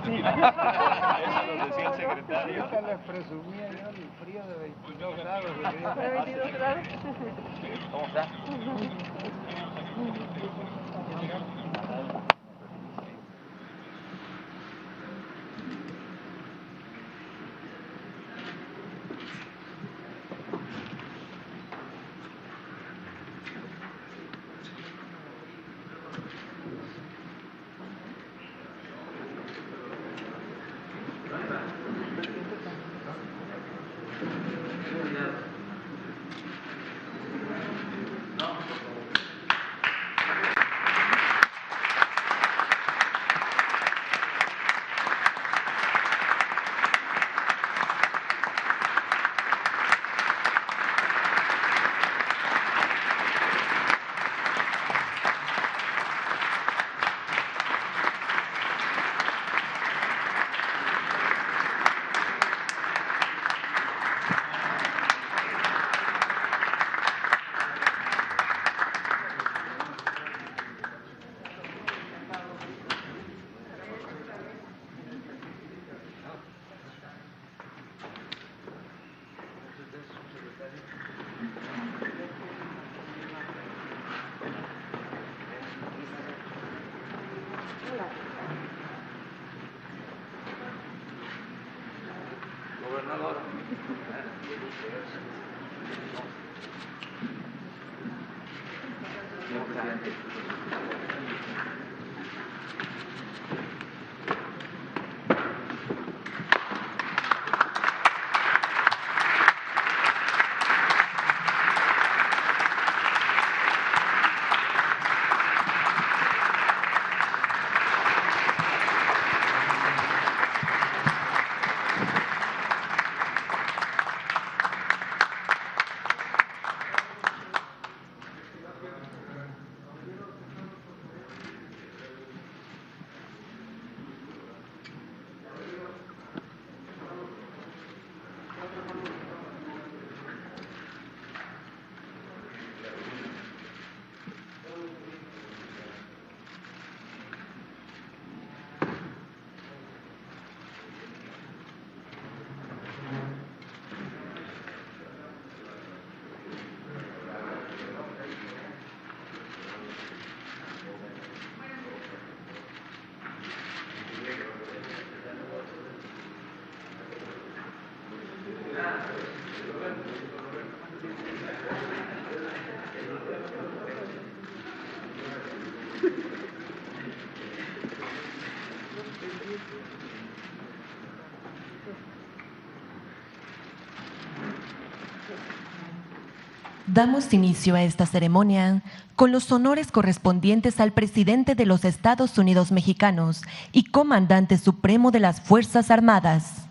Eso nos decía el secretario. Ahorita les presumía yo el frío de 22 grados. ¿De 22 grados? ¿Cómo está? Gobernador. Damos inicio a esta ceremonia con los honores correspondientes al presidente de los Estados Unidos mexicanos y comandante supremo de las Fuerzas Armadas.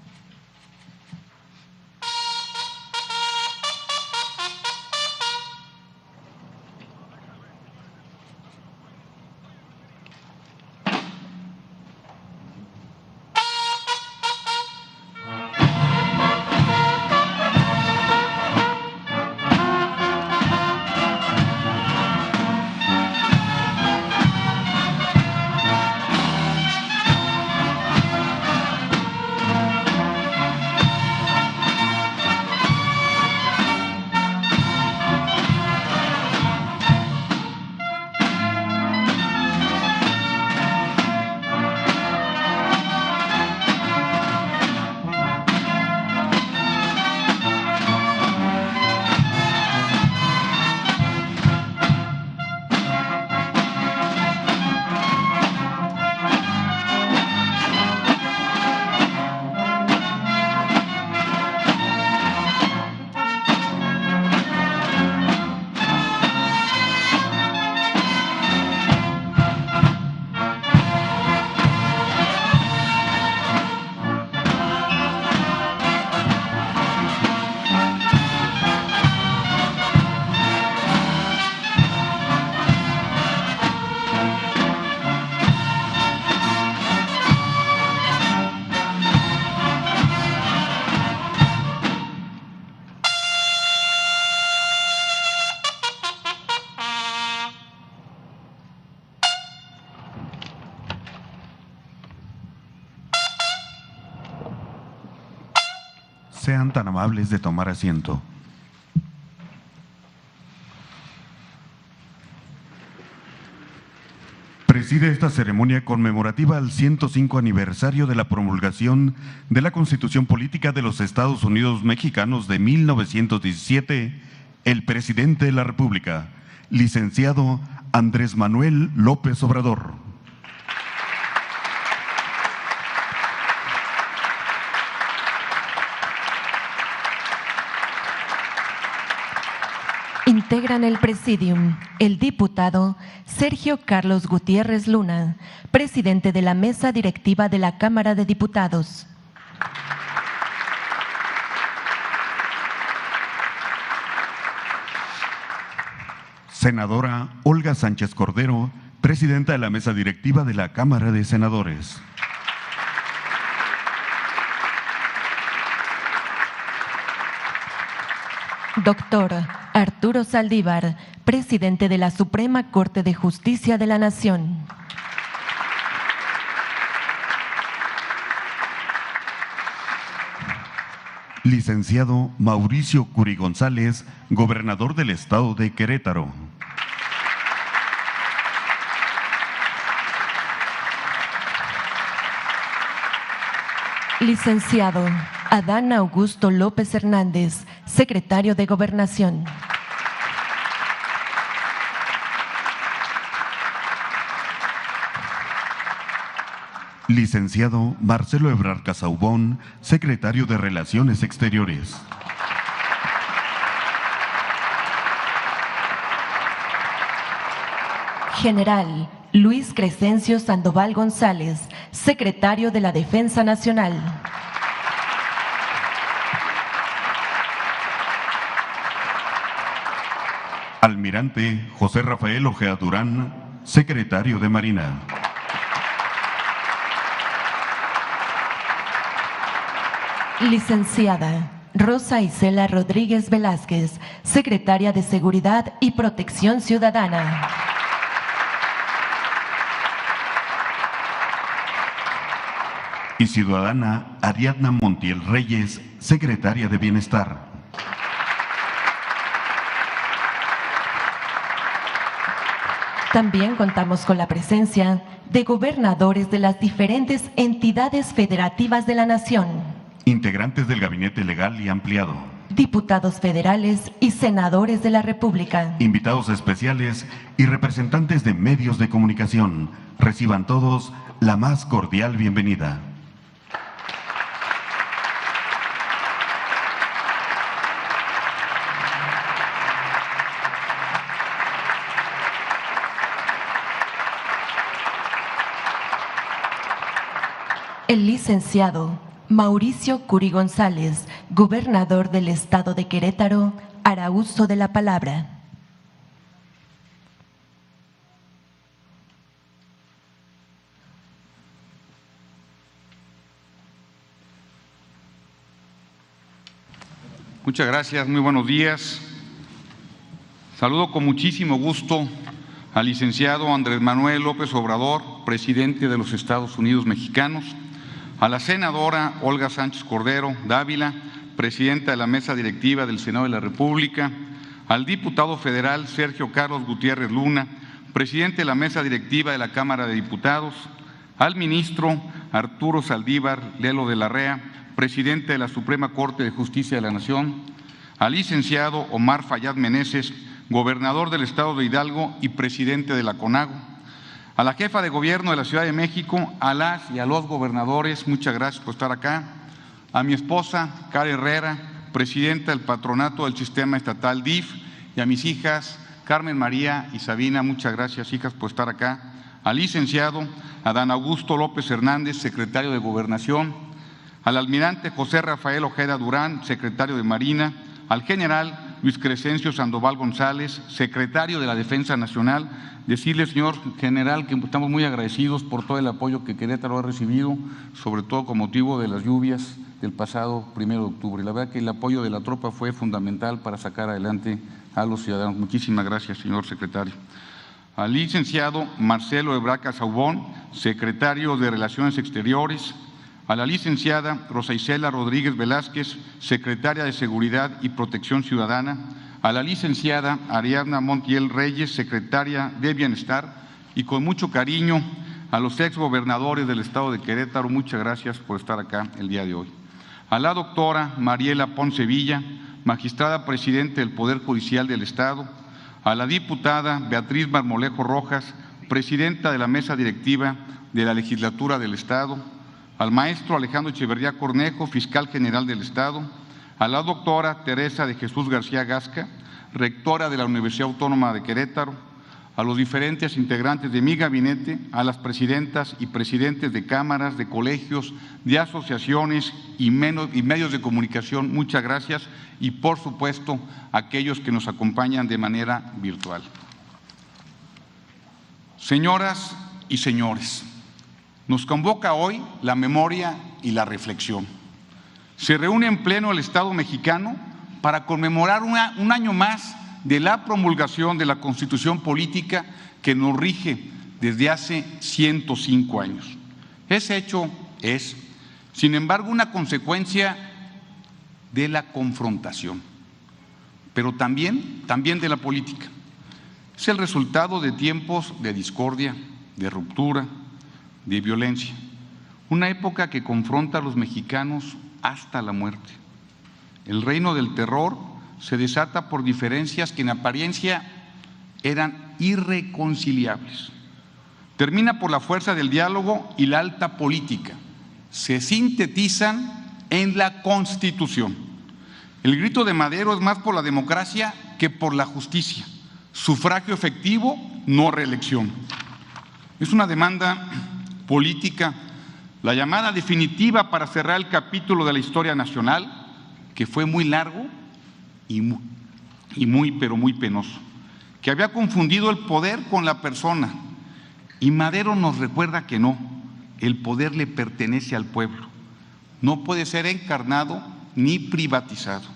Sean tan amables de tomar asiento. Preside esta ceremonia conmemorativa al 105 aniversario de la promulgación de la Constitución Política de los Estados Unidos Mexicanos de 1917, el presidente de la República, licenciado Andrés Manuel López Obrador. Integran el Presidium el diputado Sergio Carlos Gutiérrez Luna, presidente de la Mesa Directiva de la Cámara de Diputados. Senadora Olga Sánchez Cordero, presidenta de la Mesa Directiva de la Cámara de Senadores. Doctor Arturo Saldívar, presidente de la Suprema Corte de Justicia de la Nación. Licenciado Mauricio Curi González, gobernador del Estado de Querétaro. Licenciado Adán Augusto López Hernández, secretario de Gobernación. Licenciado Marcelo Ebrard Casaubón, secretario de Relaciones Exteriores. General Luis Crescencio Sandoval González, secretario de la Defensa Nacional. Almirante José Rafael Ojea Durán, secretario de Marina. Licenciada Rosa Isela Rodríguez Velázquez, secretaria de Seguridad y Protección Ciudadana. Y ciudadana Ariadna Montiel Reyes, secretaria de Bienestar. También contamos con la presencia de gobernadores de las diferentes entidades federativas de la nación, Integrantes del Gabinete Legal y Ampliado, diputados federales y senadores de la República, invitados especiales y representantes de medios de comunicación. Reciban todos la más cordial bienvenida. el licenciado Mauricio Curi González, gobernador del Estado de Querétaro, hará uso de la palabra. Muchas gracias, muy buenos días. Saludo con muchísimo gusto al licenciado Andrés Manuel López Obrador, presidente de los Estados Unidos Mexicanos, a la senadora Olga Sánchez Cordero Dávila, presidenta de la Mesa Directiva del Senado de la República, al diputado federal Sergio Carlos Gutiérrez Luna, presidente de la Mesa Directiva de la Cámara de Diputados, al ministro Arturo Saldívar Lelo de la Rea, presidente de la Suprema Corte de Justicia de la Nación, al licenciado Omar Fayad Meneses, gobernador del Estado de Hidalgo y presidente de la CONAGO, a la jefa de gobierno de la Ciudad de México, a las y a los gobernadores, muchas gracias por estar acá, a mi esposa, Cara Herrera, presidenta del patronato del Sistema Estatal DIF, y a mis hijas, Carmen María y Sabina, muchas gracias, hijas, por estar acá, al licenciado Adán Augusto López Hernández, secretario de Gobernación, al almirante José Rafael Ojeda Durán, secretario de Marina, al general Luis Crescencio Sandoval González, secretario de la Defensa Nacional. Decirle, señor general, que estamos muy agradecidos por todo el apoyo que Querétaro ha recibido, sobre todo con motivo de las lluvias del pasado 1 de octubre. La verdad que el apoyo de la tropa fue fundamental para sacar adelante a los ciudadanos. Muchísimas gracias, señor secretario. Al licenciado Marcelo Ebrard Casaubón, secretario de Relaciones Exteriores, a la licenciada Rosa Isela Rodríguez Velázquez, secretaria de Seguridad y Protección Ciudadana, a la licenciada Ariadna Montiel Reyes, secretaria de Bienestar, y con mucho cariño a los exgobernadores del Estado de Querétaro, muchas gracias por estar acá el día de hoy. A la doctora Mariela Ponce Villa, magistrada presidente del Poder Judicial del Estado, a la diputada Beatriz Marmolejo Rojas, presidenta de la mesa directiva de la Legislatura del Estado, al maestro Alejandro Echeverría Cornejo, fiscal general del Estado, a la doctora Teresa de Jesús García Gasca, rectora de la Universidad Autónoma de Querétaro, a los diferentes integrantes de mi gabinete, a las presidentas y presidentes de cámaras, de colegios, de asociaciones y medios de comunicación, muchas gracias, y por supuesto a aquellos que nos acompañan de manera virtual. Señoras y señores, nos convoca hoy la memoria y la reflexión. Se reúne en pleno el Estado mexicano para conmemorar un año más de la promulgación de la Constitución Política que nos rige desde hace 105 años. Ese hecho es, sin embargo, una consecuencia de la confrontación, pero también de la política. Es el resultado de tiempos de discordia, de ruptura, de violencia, una época que confronta a los mexicanos hasta la muerte. El reino del terror se desata por diferencias que en apariencia eran irreconciliables. Termina por la fuerza del diálogo y la alta política. Se sintetizan en la Constitución. El grito de Madero es más por la democracia que por la justicia. Sufragio efectivo, no reelección. Es una demanda política, la llamada definitiva para cerrar el capítulo de la historia nacional, que fue muy largo y muy penoso, que había confundido el poder con la persona. Y Madero nos recuerda que no, el poder le pertenece al pueblo, no puede ser encarnado ni privatizado.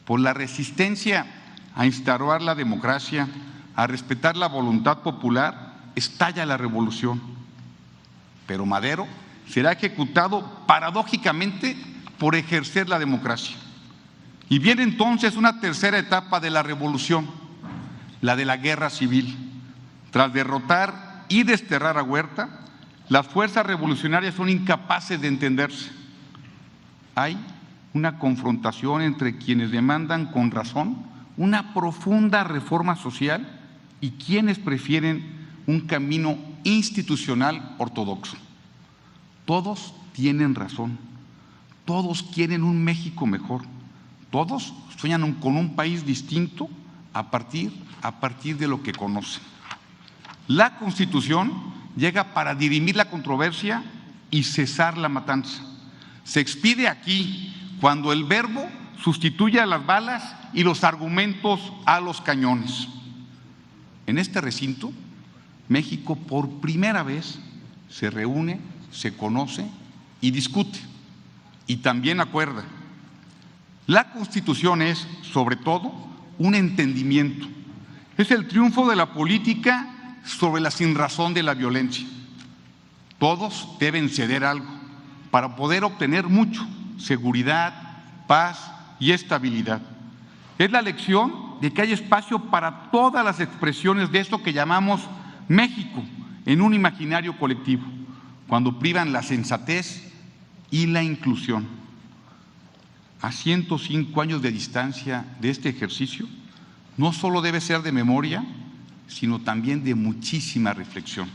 Por la resistencia a instaurar la democracia, a respetar la voluntad popular, estalla la revolución. Pero Madero será ejecutado paradójicamente por ejercer la democracia. Y viene entonces una tercera etapa de la revolución, la de la guerra civil. Tras derrotar y desterrar a Huerta, las fuerzas revolucionarias son incapaces de entenderse. Hay una confrontación entre quienes demandan con razón una profunda reforma social y quienes prefieren un camino institucional ortodoxo. Todos tienen razón, todos quieren un México mejor. Todos sueñan con un país distinto a partir de lo que conocen. La Constitución llega para dirimir la controversia y cesar la matanza. Se expide aquí cuando el verbo sustituye a las balas y los argumentos a los cañones. En este recinto, México por primera vez se reúne, se conoce y discute, y también acuerda. La Constitución es, sobre todo, un entendimiento. Es el triunfo de la política sobre la sinrazón de la violencia. Todos deben ceder algo para poder obtener mucho: seguridad, paz y estabilidad. Es la lección de que hay espacio para todas las expresiones de esto que llamamos México en un imaginario colectivo, cuando privan la sensatez y la inclusión. A 105 años de distancia de este ejercicio, no solo debe ser de memoria, sino también de muchísima reflexión.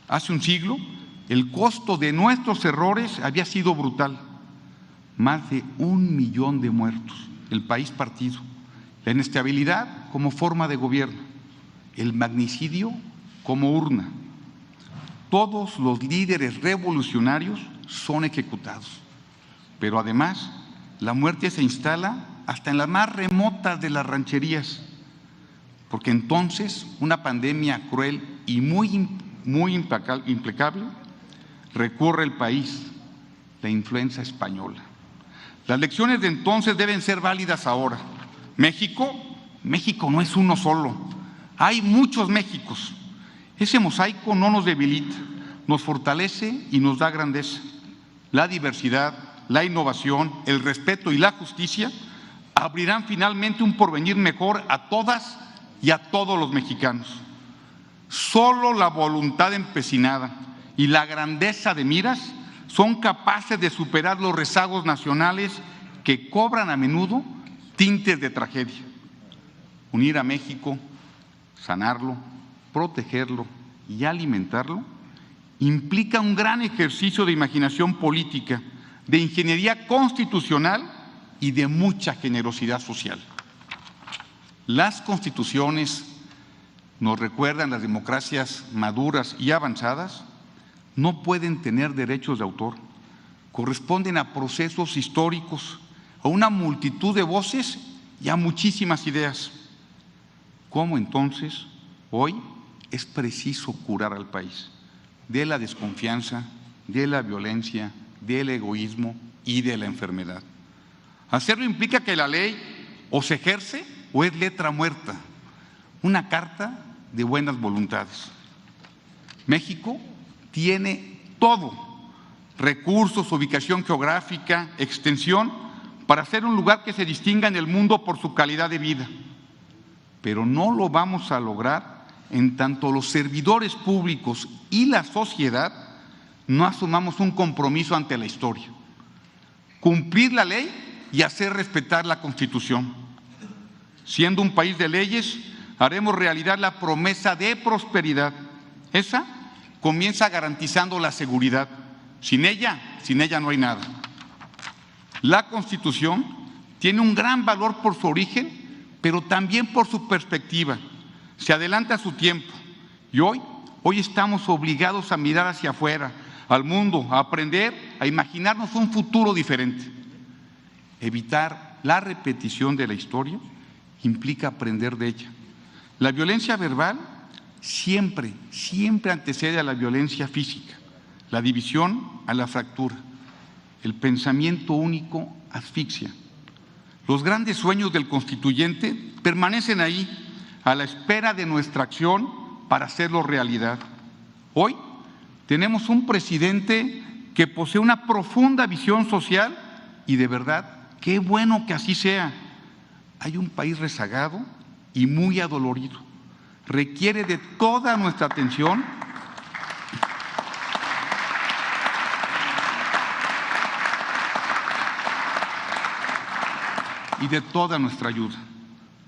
Hace un siglo, el costo de nuestros errores había sido brutal. Más de 1 millón de muertos, el país partido, la inestabilidad como forma de gobierno, el magnicidio como urna. Todos los líderes revolucionarios son ejecutados. Pero además, la muerte se instala hasta en las más remotas de las rancherías, porque entonces una pandemia cruel y muy implacable recorre el país, la influenza española. Las lecciones de entonces deben ser válidas ahora. México no es uno solo, hay muchos Méxicos. Ese mosaico no nos debilita, nos fortalece y nos da grandeza. La diversidad, la innovación, el respeto y la justicia abrirán finalmente un porvenir mejor a todas y a todos los mexicanos. Solo la voluntad empecinada y la grandeza de miras son capaces de superar los rezagos nacionales que cobran a menudo tintes de tragedia. Unir a México, sanarlo, protegerlo y alimentarlo implica un gran ejercicio de imaginación política, de ingeniería constitucional y de mucha generosidad social. Las constituciones, nos recuerdan las democracias maduras y avanzadas, no pueden tener derechos de autor, corresponden a procesos históricos, a una multitud de voces y a muchísimas ideas. ¿Cómo entonces hoy es preciso curar al país de la desconfianza, de la violencia, del egoísmo y de la enfermedad? Hacerlo implica que la ley o se ejerce o es letra muerta, una carta de buenas voluntades. México tiene todo, recursos, ubicación geográfica, extensión, para ser un lugar que se distinga en el mundo por su calidad de vida. Pero no lo vamos a lograr en tanto los servidores públicos y la sociedad no asumamos un compromiso ante la historia: cumplir la ley y hacer respetar la Constitución. Siendo un país de leyes, haremos realidad la promesa de prosperidad. Esa comienza garantizando la seguridad. Sin ella no hay nada. La Constitución tiene un gran valor por su origen, pero también por su perspectiva. Se adelanta a su tiempo y hoy estamos obligados a mirar hacia afuera, al mundo, a aprender, a imaginarnos un futuro diferente. Evitar la repetición de la historia implica aprender de ella. La violencia verbal siempre antecede a la violencia física, la división a la fractura, el pensamiento único asfixia. Los grandes sueños del constituyente permanecen ahí, a la espera de nuestra acción para hacerlo realidad. Hoy tenemos un presidente que posee una profunda visión social y de verdad, qué bueno que así sea. Hay un país rezagado y muy adolorido. Requiere de toda nuestra atención y de toda nuestra ayuda.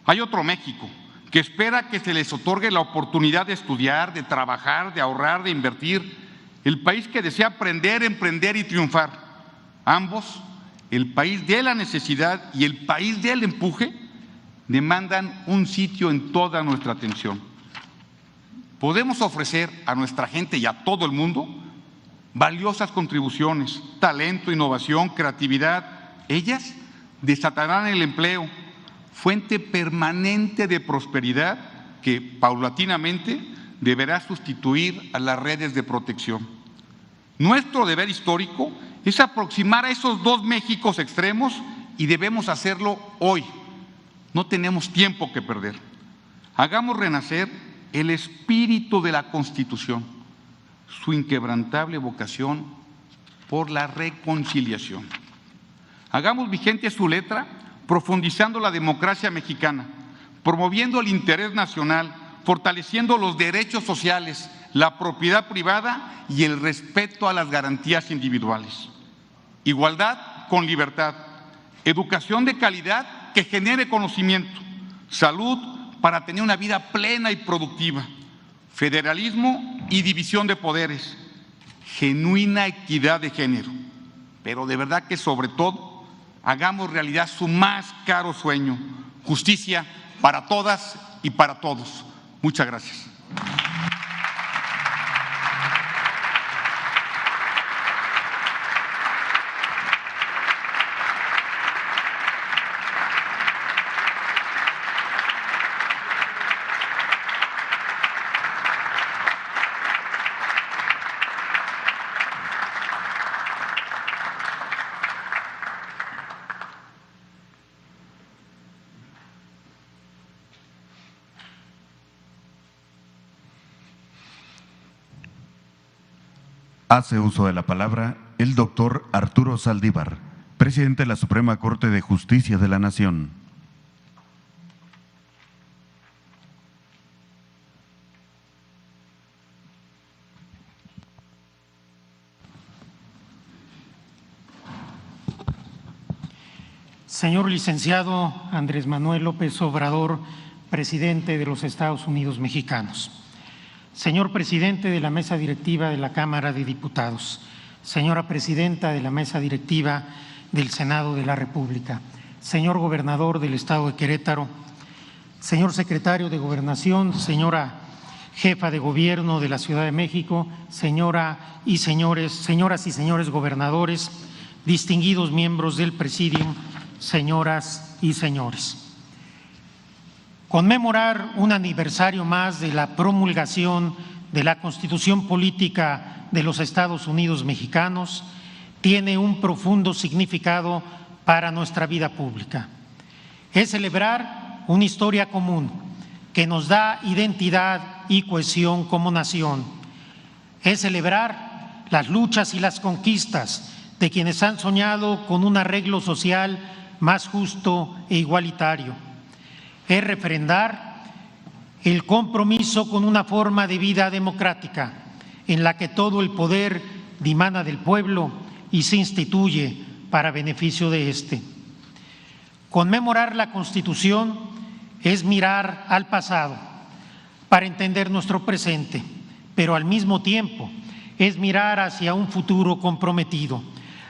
Hay otro México que espera que se les otorgue la oportunidad de estudiar, de trabajar, de ahorrar, de invertir. El país que desea aprender, emprender y triunfar. Ambos, el país de la necesidad y el país del empuje, demandan un sitio en toda nuestra atención. Podemos ofrecer a nuestra gente y a todo el mundo valiosas contribuciones, talento, innovación, creatividad. Ellas desatarán el empleo, fuente permanente de prosperidad que paulatinamente deberá sustituir a las redes de protección. Nuestro deber histórico es aproximar a esos dos Méxicos extremos y debemos hacerlo hoy. No tenemos tiempo que perder. Hagamos renacer el espíritu de la Constitución, su inquebrantable vocación por la reconciliación. Hagamos vigente su letra, profundizando la democracia mexicana, promoviendo el interés nacional, fortaleciendo los derechos sociales, la propiedad privada y el respeto a las garantías individuales. Igualdad con libertad, educación de calidad que genere conocimiento, salud para tener una vida plena y productiva, federalismo y división de poderes, genuina equidad de género, pero de verdad que sobre todo hagamos realidad su más caro sueño: justicia para todas y para todos. Muchas gracias. Hace uso de la palabra el doctor Arturo Saldívar, presidente de la Suprema Corte de Justicia de la Nación. Señor licenciado Andrés Manuel López Obrador, presidente de los Estados Unidos mexicanos. Señor presidente de la mesa directiva de la Cámara de Diputados. Señora presidenta de la mesa directiva del Senado de la República. Señor gobernador del estado de Querétaro. Señor secretario de Gobernación, señora jefa de gobierno de la Ciudad de México, señoras y señores gobernadores, distinguidos miembros del Presidium, señoras y señores. Conmemorar un aniversario más de la promulgación de la Constitución Política de los Estados Unidos Mexicanos tiene un profundo significado para nuestra vida pública. Es celebrar una historia común que nos da identidad y cohesión como nación. Es celebrar las luchas y las conquistas de quienes han soñado con un arreglo social más justo e igualitario. Es refrendar el compromiso con una forma de vida democrática en la que todo el poder dimana del pueblo y se instituye para beneficio de éste. Conmemorar la Constitución es mirar al pasado para entender nuestro presente, pero al mismo tiempo es mirar hacia un futuro comprometido,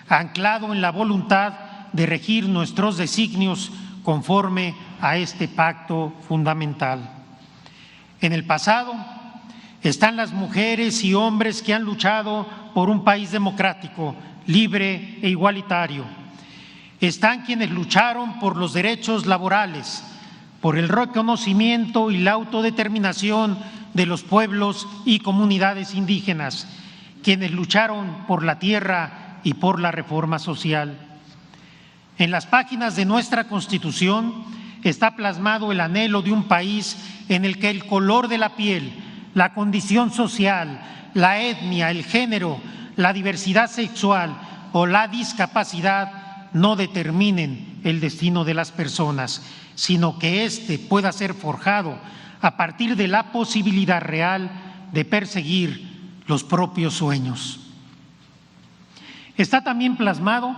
anclado en la voluntad de regir nuestros designios conforme a este pacto fundamental. En el pasado están las mujeres y hombres que han luchado por un país democrático, libre e igualitario. Están quienes lucharon por los derechos laborales, por el reconocimiento y la autodeterminación de los pueblos y comunidades indígenas, quienes lucharon por la tierra y por la reforma social. En las páginas de nuestra Constitución está plasmado el anhelo de un país en el que el color de la piel, la condición social, la etnia, el género, la diversidad sexual o la discapacidad no determinen el destino de las personas, sino que éste pueda ser forjado a partir de la posibilidad real de perseguir los propios sueños. Está también plasmado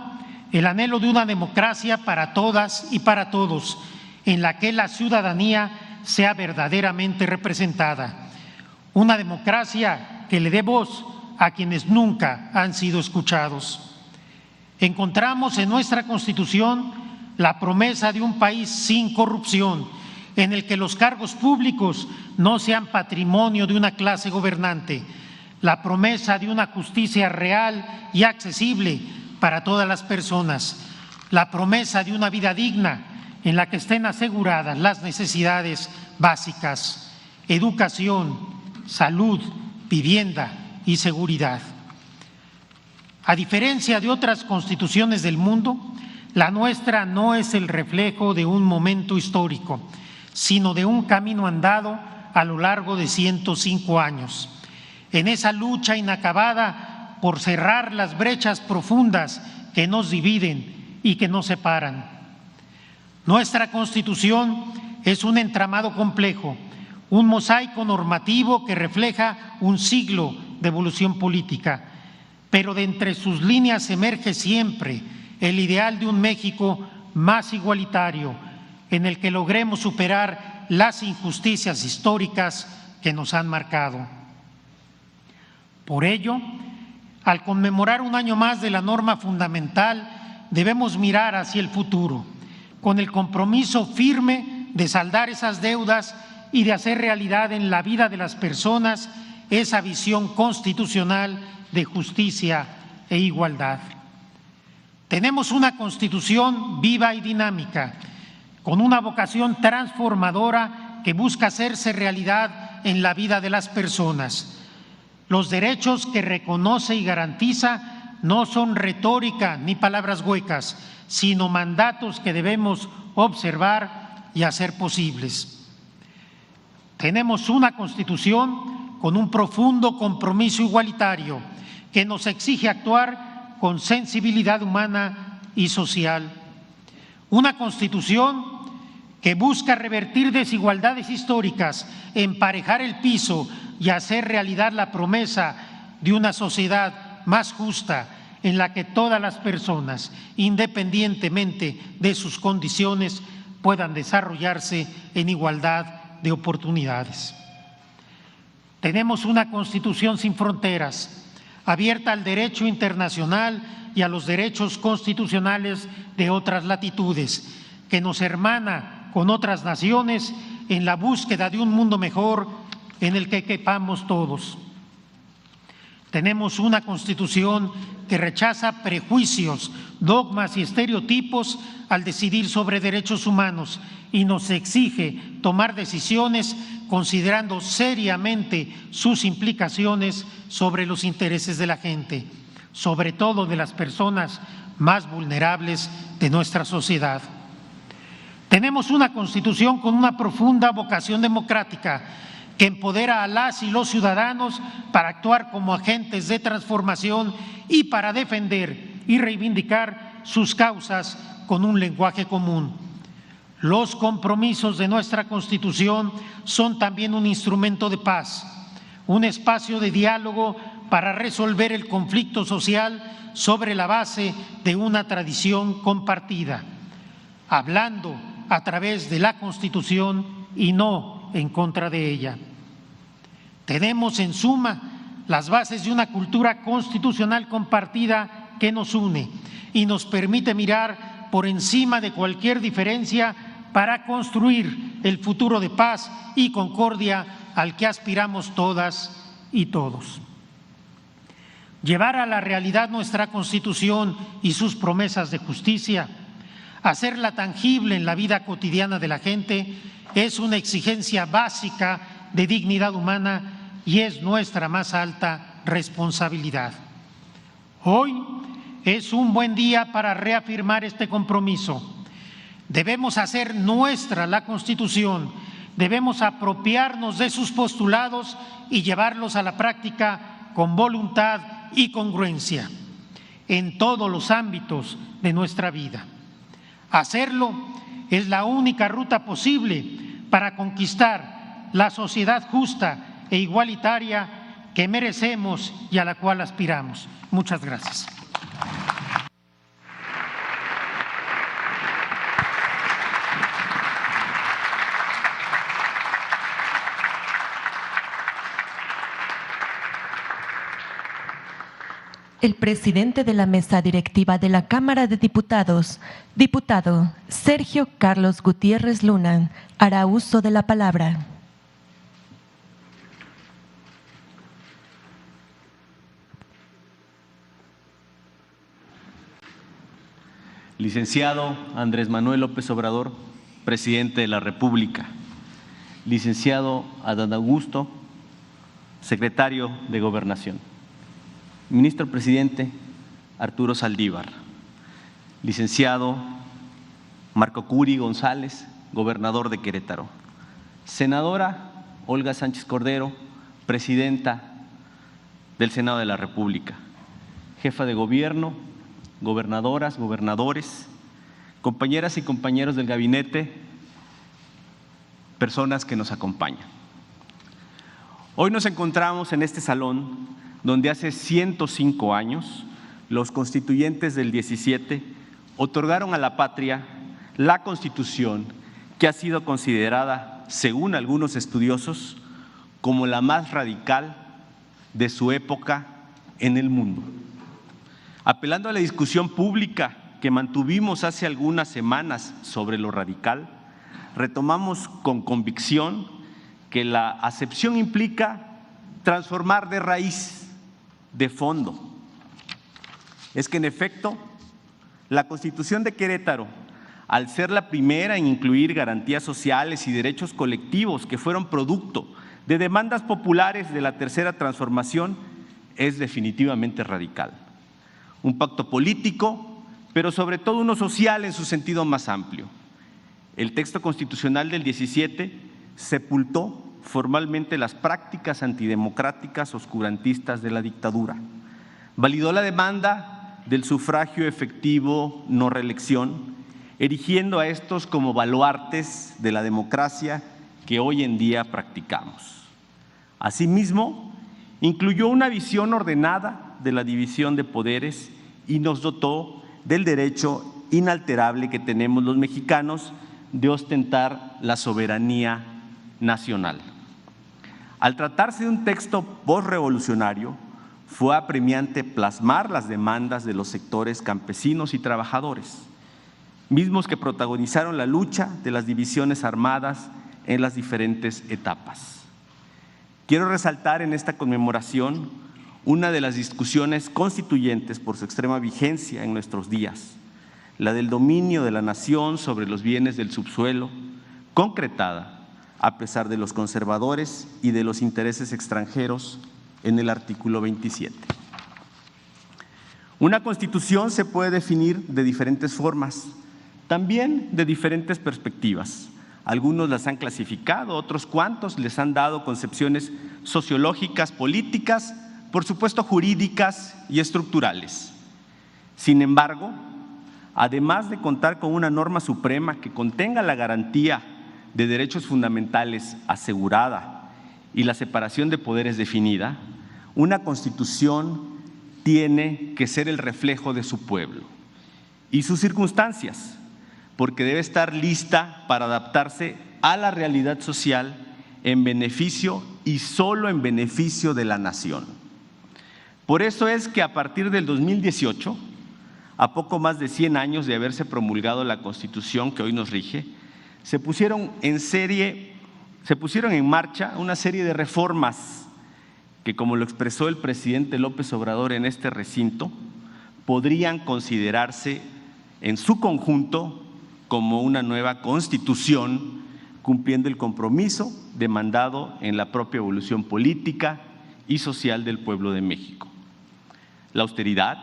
el anhelo de una democracia para todas y para todos, en la que la ciudadanía sea verdaderamente representada. Una democracia que le dé voz a quienes nunca han sido escuchados. Encontramos en nuestra Constitución la promesa de un país sin corrupción, en el que los cargos públicos no sean patrimonio de una clase gobernante, la promesa de una justicia real y accesible para todas las personas, la promesa de una vida digna en la que estén aseguradas las necesidades básicas, educación, salud, vivienda y seguridad. A diferencia de otras constituciones del mundo, la nuestra no es el reflejo de un momento histórico, sino de un camino andado a lo largo de 105 años. En esa lucha inacabada por cerrar las brechas profundas que nos dividen y que nos separan. Nuestra Constitución es un entramado complejo, un mosaico normativo que refleja un siglo de evolución política, pero de entre sus líneas emerge siempre el ideal de un México más igualitario, en el que logremos superar las injusticias históricas que nos han marcado. Por ello, al conmemorar un año más de la norma fundamental, debemos mirar hacia el futuro, con el compromiso firme de saldar esas deudas y de hacer realidad en la vida de las personas esa visión constitucional de justicia e igualdad. Tenemos una Constitución viva y dinámica, con una vocación transformadora que busca hacerse realidad en la vida de las personas. Los derechos que reconoce y garantiza no son retórica ni palabras huecas, sino mandatos que debemos observar y hacer posibles. Tenemos una Constitución con un profundo compromiso igualitario que nos exige actuar con sensibilidad humana y social. Una Constitución que busca revertir desigualdades históricas, emparejar el piso y hacer realidad la promesa de una sociedad más justa en la que todas las personas, independientemente de sus condiciones, puedan desarrollarse en igualdad de oportunidades. Tenemos una Constitución sin fronteras, abierta al derecho internacional y a los derechos constitucionales de otras latitudes, que nos hermana con otras naciones en la búsqueda de un mundo mejor en el que quepamos todos. Tenemos una Constitución que rechaza prejuicios, dogmas y estereotipos al decidir sobre derechos humanos y nos exige tomar decisiones considerando seriamente sus implicaciones sobre los intereses de la gente, sobre todo de las personas más vulnerables de nuestra sociedad. Tenemos una Constitución con una profunda vocación democrática que empodera a las y los ciudadanos para actuar como agentes de transformación y para defender y reivindicar sus causas con un lenguaje común. Los compromisos de nuestra Constitución son también un instrumento de paz, un espacio de diálogo para resolver el conflicto social sobre la base de una tradición compartida, hablando a través de la Constitución y no en contra de ella. Tenemos en suma las bases de una cultura constitucional compartida que nos une y nos permite mirar por encima de cualquier diferencia para construir el futuro de paz y concordia al que aspiramos todas y todos. Llevar a la realidad nuestra Constitución y sus promesas de justicia, hacerla tangible en la vida cotidiana de la gente, es una exigencia básica de dignidad humana y es nuestra más alta responsabilidad. Hoy es un buen día para reafirmar este compromiso. Debemos hacer nuestra la Constitución, debemos apropiarnos de sus postulados y llevarlos a la práctica con voluntad y congruencia en todos los ámbitos de nuestra vida. Hacerlo es la única ruta posible para conquistar la sociedad justa e igualitaria que merecemos y a la cual aspiramos. Muchas gracias. El presidente de la mesa directiva de la Cámara de Diputados, diputado Sergio Carlos Gutiérrez Luna, hará uso de la palabra. Licenciado Andrés Manuel López Obrador, presidente de la República. Licenciado Adán Augusto, secretario de Gobernación. Ministro presidente Arturo Saldívar. Licenciado Marco Curi González, gobernador de Querétaro. Senadora Olga Sánchez Cordero, presidenta del Senado de la República. Jefa de gobierno, gobernadoras, gobernadores, compañeras y compañeros del gabinete, personas que nos acompañan. Hoy nos encontramos en este salón donde hace 105 años los constituyentes del 17 otorgaron a la patria la Constitución que ha sido considerada, según algunos estudiosos, como la más radical de su época en el mundo. Apelando a la discusión pública que mantuvimos hace algunas semanas sobre lo radical, retomamos con convicción que la acepción implica transformar de raíz, de fondo. Es que en efecto, la Constitución de Querétaro, al ser la primera en incluir garantías sociales y derechos colectivos que fueron producto de demandas populares de la tercera transformación, es definitivamente radical. Un pacto político, pero sobre todo uno social en su sentido más amplio. El texto constitucional del 17 sepultó formalmente las prácticas antidemocráticas oscurantistas de la dictadura. Validó la demanda del sufragio efectivo no reelección, erigiendo a estos como baluartes de la democracia que hoy en día practicamos. Asimismo, incluyó una visión ordenada de la división de poderes y nos dotó del derecho inalterable que tenemos los mexicanos de ostentar la soberanía nacional. Al tratarse de un texto postrevolucionario, fue apremiante plasmar las demandas de los sectores campesinos y trabajadores, mismos que protagonizaron la lucha de las divisiones armadas en las diferentes etapas. Quiero resaltar en esta conmemoración una de las discusiones constituyentes por su extrema vigencia en nuestros días, la del dominio de la nación sobre los bienes del subsuelo, concretada a pesar de los conservadores y de los intereses extranjeros en el artículo 27. Una constitución se puede definir de diferentes formas, también de diferentes perspectivas. Algunos las han clasificado, otros cuantos les han dado concepciones sociológicas, políticas, por supuesto jurídicas y estructurales. Sin embargo, además de contar con una norma suprema que contenga la garantía de derechos fundamentales asegurada y la separación de poderes definida, una constitución tiene que ser el reflejo de su pueblo y sus circunstancias, porque debe estar lista para adaptarse a la realidad social en beneficio y solo en beneficio de la nación. Por eso es que a partir del 2018, a poco más de 100 años de haberse promulgado la Constitución que hoy nos rige, se pusieron en marcha una serie de reformas que, como lo expresó el presidente López Obrador en este recinto, podrían considerarse en su conjunto como una nueva Constitución, cumpliendo el compromiso demandado en la propia evolución política y social del pueblo de México. La austeridad,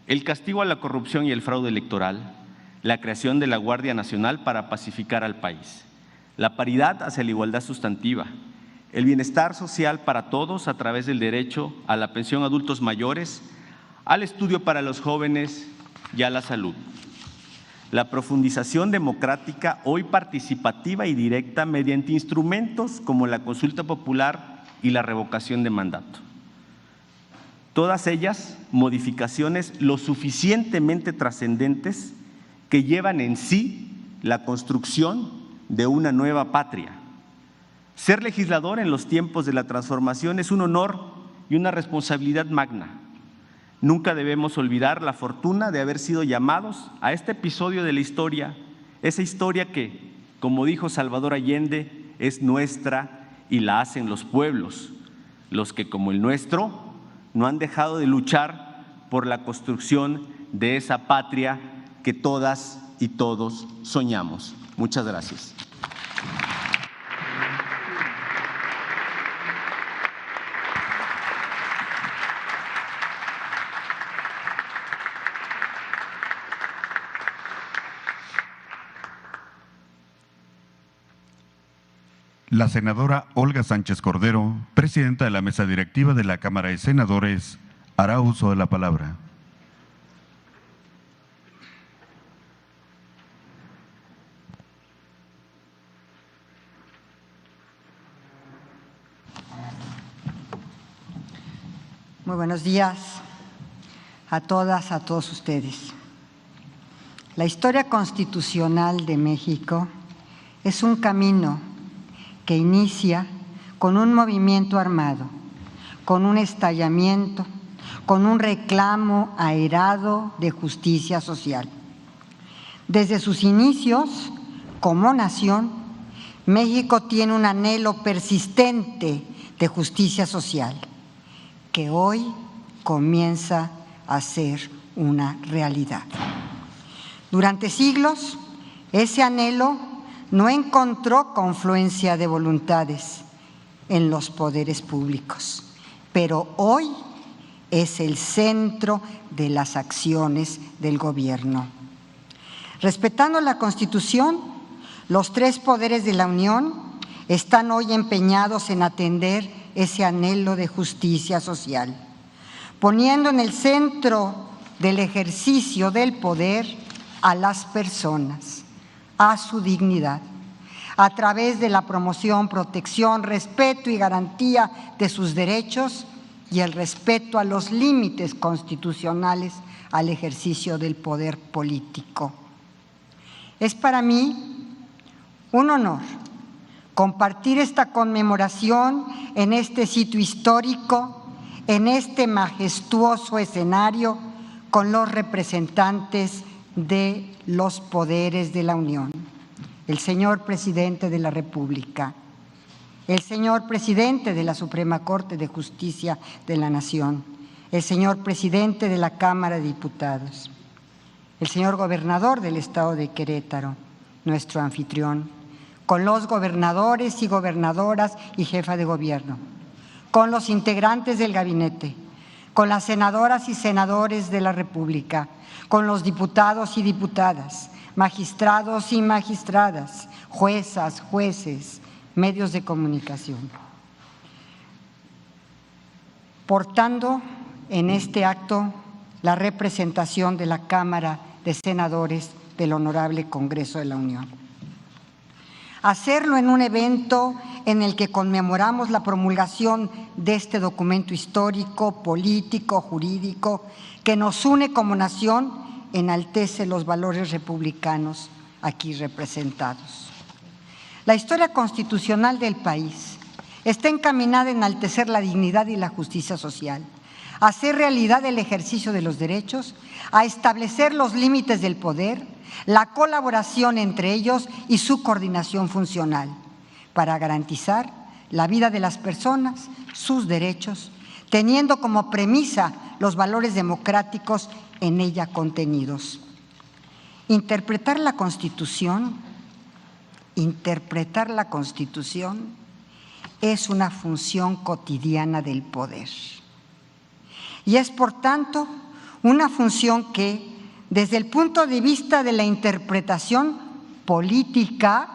el castigo a la corrupción y el fraude electoral, la creación de la Guardia Nacional para pacificar al país, la paridad hacia la igualdad sustantiva, el bienestar social para todos a través del derecho a la pensión a adultos mayores, al estudio para los jóvenes y a la salud. La profundización democrática, hoy participativa y directa mediante instrumentos como la consulta popular y la revocación de mandato. Todas ellas modificaciones lo suficientemente trascendentes que llevan en sí la construcción de una nueva patria. Ser legislador en los tiempos de la transformación es un honor y una responsabilidad magna. Nunca debemos olvidar la fortuna de haber sido llamados a este episodio de la historia, esa historia que, como dijo Salvador Allende, es nuestra y la hacen los pueblos, los que, como el nuestro, no han dejado de luchar por la construcción de esa patria que todas y todos soñamos. Muchas gracias. La senadora Olga Sánchez Cordero, presidenta de la mesa directiva de la Cámara de Senadores, hará uso de la palabra. Muy buenos días a todas, a todos ustedes. La historia constitucional de México es un camino que inicia con un movimiento armado, con un estallamiento, con un reclamo airado de justicia social. Desde sus inicios, como nación, México tiene un anhelo persistente de justicia social, que hoy comienza a ser una realidad. Durante siglos, ese anhelo no encontró confluencia de voluntades en los poderes públicos, pero hoy es el centro de las acciones del gobierno. Respetando la Constitución, los tres poderes de la Unión están hoy empeñados en atender ese anhelo de justicia social, poniendo en el centro del ejercicio del poder a las personas, a su dignidad, a través de la promoción, protección, respeto y garantía de sus derechos y el respeto a los límites constitucionales al ejercicio del poder político. Es para mí un honor compartir esta conmemoración en este sitio histórico, en este majestuoso escenario, con los representantes de los poderes de la Unión, el señor Presidente de la República, el señor Presidente de la Suprema Corte de Justicia de la Nación, el señor Presidente de la Cámara de Diputados, el señor Gobernador del Estado de Querétaro, nuestro anfitrión, con los gobernadores y gobernadoras y jefa de gobierno, con los integrantes del gabinete, con las senadoras y senadores de la República, con los diputados y diputadas, magistrados y magistradas, juezas, jueces, medios de comunicación. Portando en este acto la representación de la Cámara de Senadores del Honorable Congreso de la Unión. Hacerlo en un evento en el que conmemoramos la promulgación de este documento histórico, político, jurídico, que nos une como nación, enaltece los valores republicanos aquí representados. La historia constitucional del país está encaminada a enaltecer la dignidad y la justicia social, a hacer realidad el ejercicio de los derechos, a establecer los límites del poder, la colaboración entre ellos y su coordinación funcional, para garantizar la vida de las personas, sus derechos, teniendo como premisa los valores democráticos en ella contenidos. Interpretar la Constitución es una función cotidiana del poder. Y es, por tanto, una función que, desde el punto de vista de la interpretación política,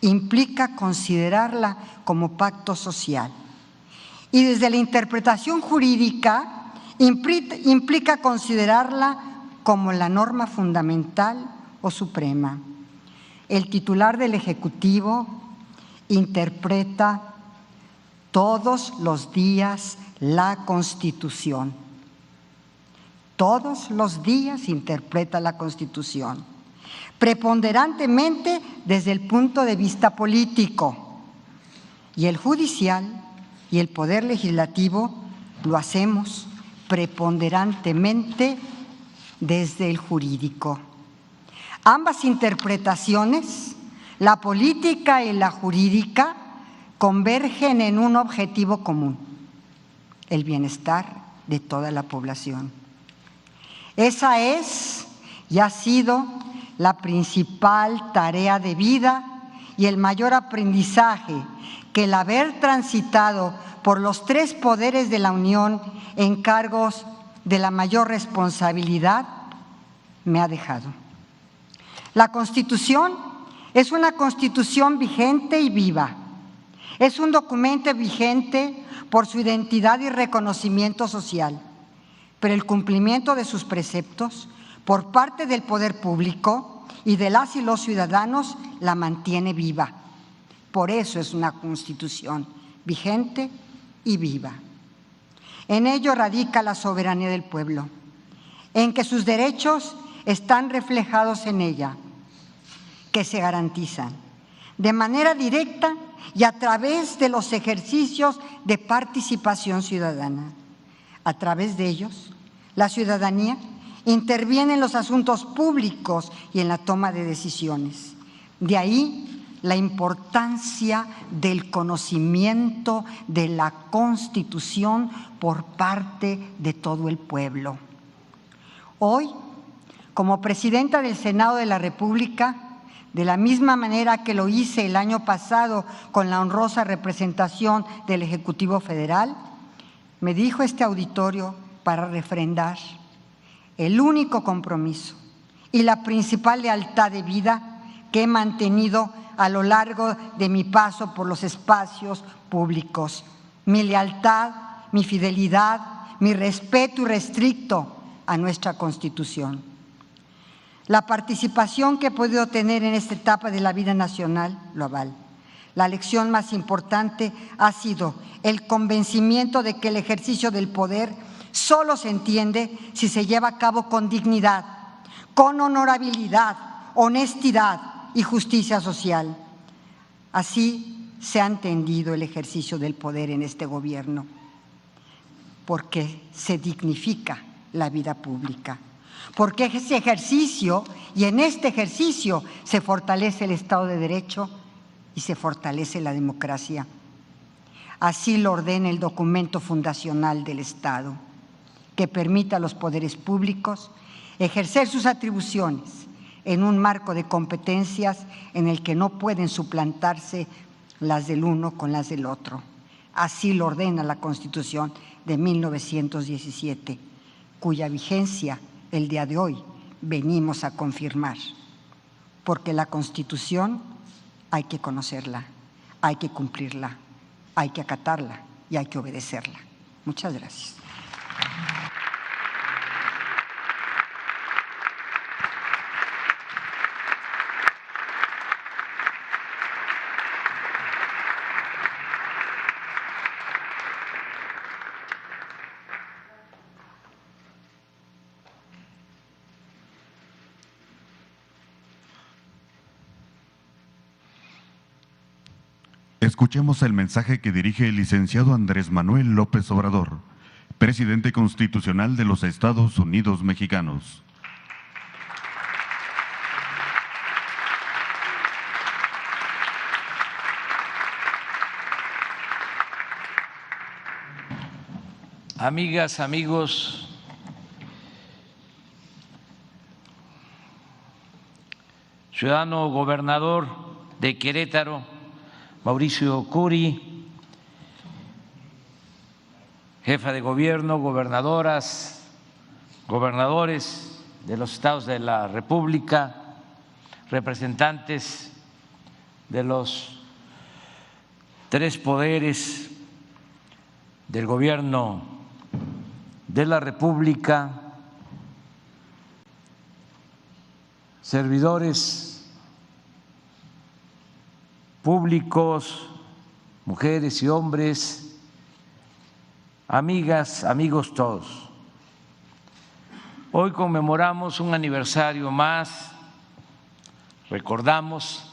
implica considerarla como pacto social. Y desde la interpretación jurídica, implica considerarla como la norma fundamental o suprema. El titular del Ejecutivo interpreta todos los días la Constitución. Todos los días interpreta la Constitución, preponderantemente desde el punto de vista político, y el judicial y el poder legislativo lo hacemos preponderantemente desde el jurídico. Ambas interpretaciones, la política y la jurídica, convergen en un objetivo común: el bienestar de toda la población. Esa es y ha sido la principal tarea de vida y el mayor aprendizaje que el haber transitado por los tres poderes de la Unión en cargos de la mayor responsabilidad me ha dejado. La Constitución es una Constitución vigente y viva. Es un documento vigente por su identidad y reconocimiento social, pero el cumplimiento de sus preceptos por parte del poder público y de las y los ciudadanos la mantiene viva. Por eso es una Constitución vigente y viva. En ello radica la soberanía del pueblo, en que sus derechos están reflejados en ella, que se garantizan de manera directa y a través de los ejercicios de participación ciudadana. A través de ellos, la ciudadanía interviene en los asuntos públicos y en la toma de decisiones. De ahí la importancia del conocimiento de la Constitución por parte de todo el pueblo. Hoy, como presidenta del Senado de la República, de la misma manera que lo hice el año pasado con la honrosa representación del Ejecutivo Federal, me dijo este auditorio para refrendar el único compromiso y la principal lealtad de vida que he mantenido a lo largo de mi paso por los espacios públicos: mi lealtad, mi fidelidad, mi respeto irrestricto a nuestra Constitución. La participación que he podido tener en esta etapa de la vida nacional lo avala. La lección más importante ha sido el convencimiento de que el ejercicio del poder solo se entiende si se lleva a cabo con dignidad, con honorabilidad, honestidad y justicia social. Así se ha entendido el ejercicio del poder en este gobierno, porque se dignifica la vida pública, porque ese ejercicio y en este ejercicio se fortalece el Estado de Derecho y se fortalece la democracia. Así lo ordena el documento fundacional del Estado, que permite a los poderes públicos ejercer sus atribuciones en un marco de competencias en el que no pueden suplantarse las del uno con las del otro. Así lo ordena la Constitución de 1917, cuya vigencia el día de hoy venimos a confirmar, porque la Constitución hay que conocerla, hay que cumplirla, hay que acatarla y hay que obedecerla. Muchas gracias. Escuchemos el mensaje que dirige el licenciado Andrés Manuel López Obrador, presidente constitucional de los Estados Unidos Mexicanos. Amigas, amigos, ciudadano gobernador de Querétaro, Mauricio Curi, jefa de gobierno, gobernadoras, gobernadores de los estados de la República, representantes de los tres poderes del gobierno de la República, servidores públicos, mujeres y hombres, amigas, amigos todos. Hoy conmemoramos un aniversario más, recordamos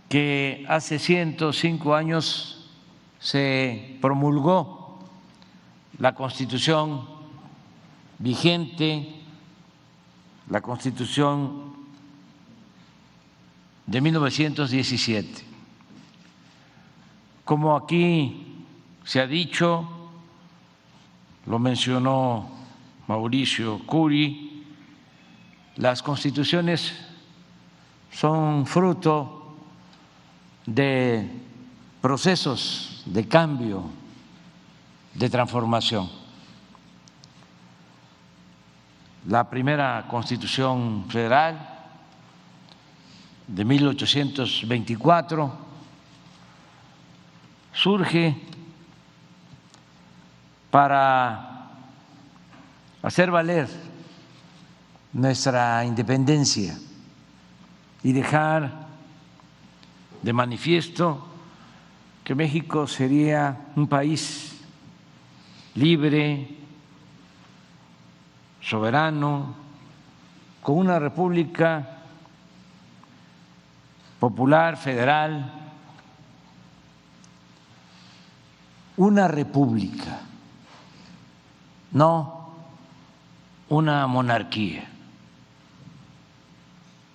que hace 105 años se promulgó la Constitución vigente, la Constitución de 1917. Como aquí se ha dicho, lo mencionó Mauricio Curi, las constituciones son fruto de procesos de cambio, de transformación. La primera Constitución Federal de 1824 surge para hacer valer nuestra independencia y dejar de manifiesto que México sería un país libre, soberano, con una república popular, federal, una república, no una monarquía.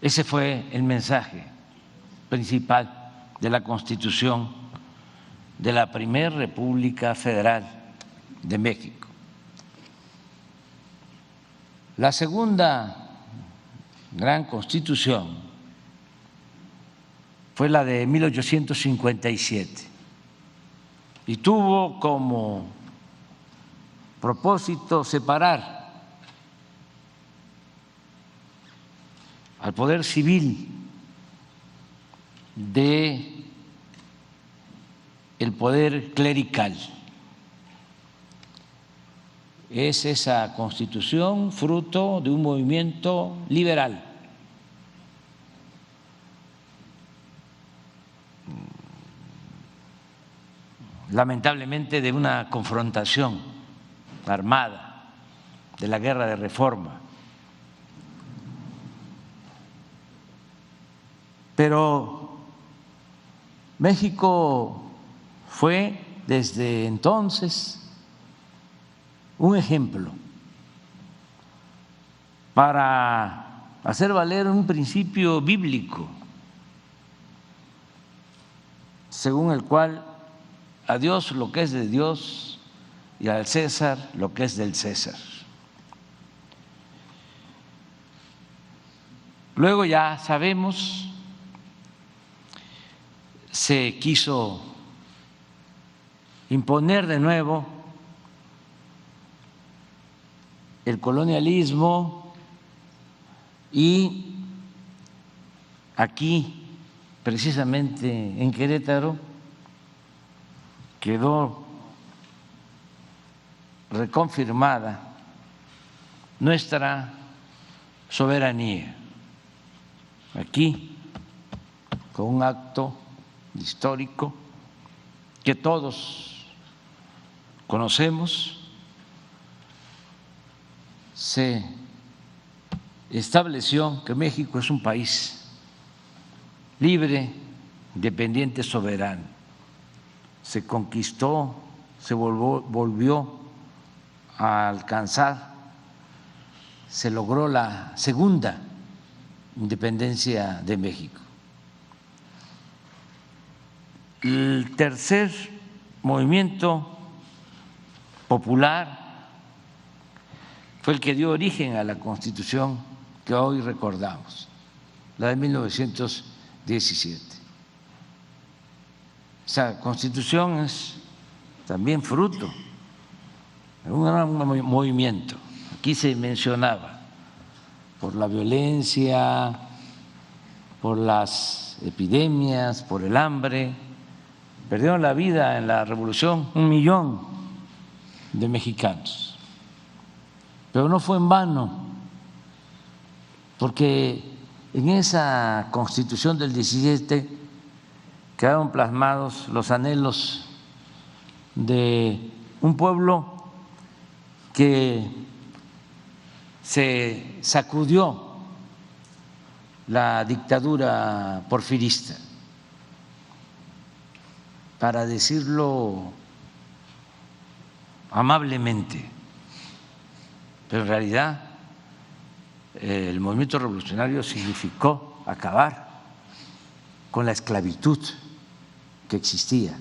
Ese fue el mensaje principal de la Constitución de la Primera República Federal de México. La segunda gran Constitución fue la de 1857 y tuvo como propósito separar al poder civil de el poder clerical es esa Constitución fruto de un movimiento liberal. Lamentablemente de una confrontación armada, de la guerra de reforma. Pero México fue desde entonces un ejemplo para hacer valer un principio bíblico según el cual a Dios lo que es de Dios y al César lo que es del César. Luego ya sabemos, se quiso imponer de nuevo el colonialismo y aquí, precisamente en Querétaro, quedó reconfirmada nuestra soberanía. Aquí, con un acto histórico que todos conocemos, se estableció que México es un país libre, independiente, soberano. Se conquistó, se volvió a alcanzar, se logró la segunda independencia de México. El tercer movimiento popular fue el que dio origen a la Constitución que hoy recordamos, la de 1917. Esa Constitución es también fruto de un gran movimiento. Aquí se mencionaba por la violencia, por las epidemias, por el hambre. Perdieron la vida en la revolución 1 millón de mexicanos. Pero no fue en vano, porque en esa Constitución del 17 quedaron plasmados los anhelos de un pueblo que se sacudió la dictadura porfirista, para decirlo amablemente, pero en realidad el movimiento revolucionario significó acabar con la esclavitud que existía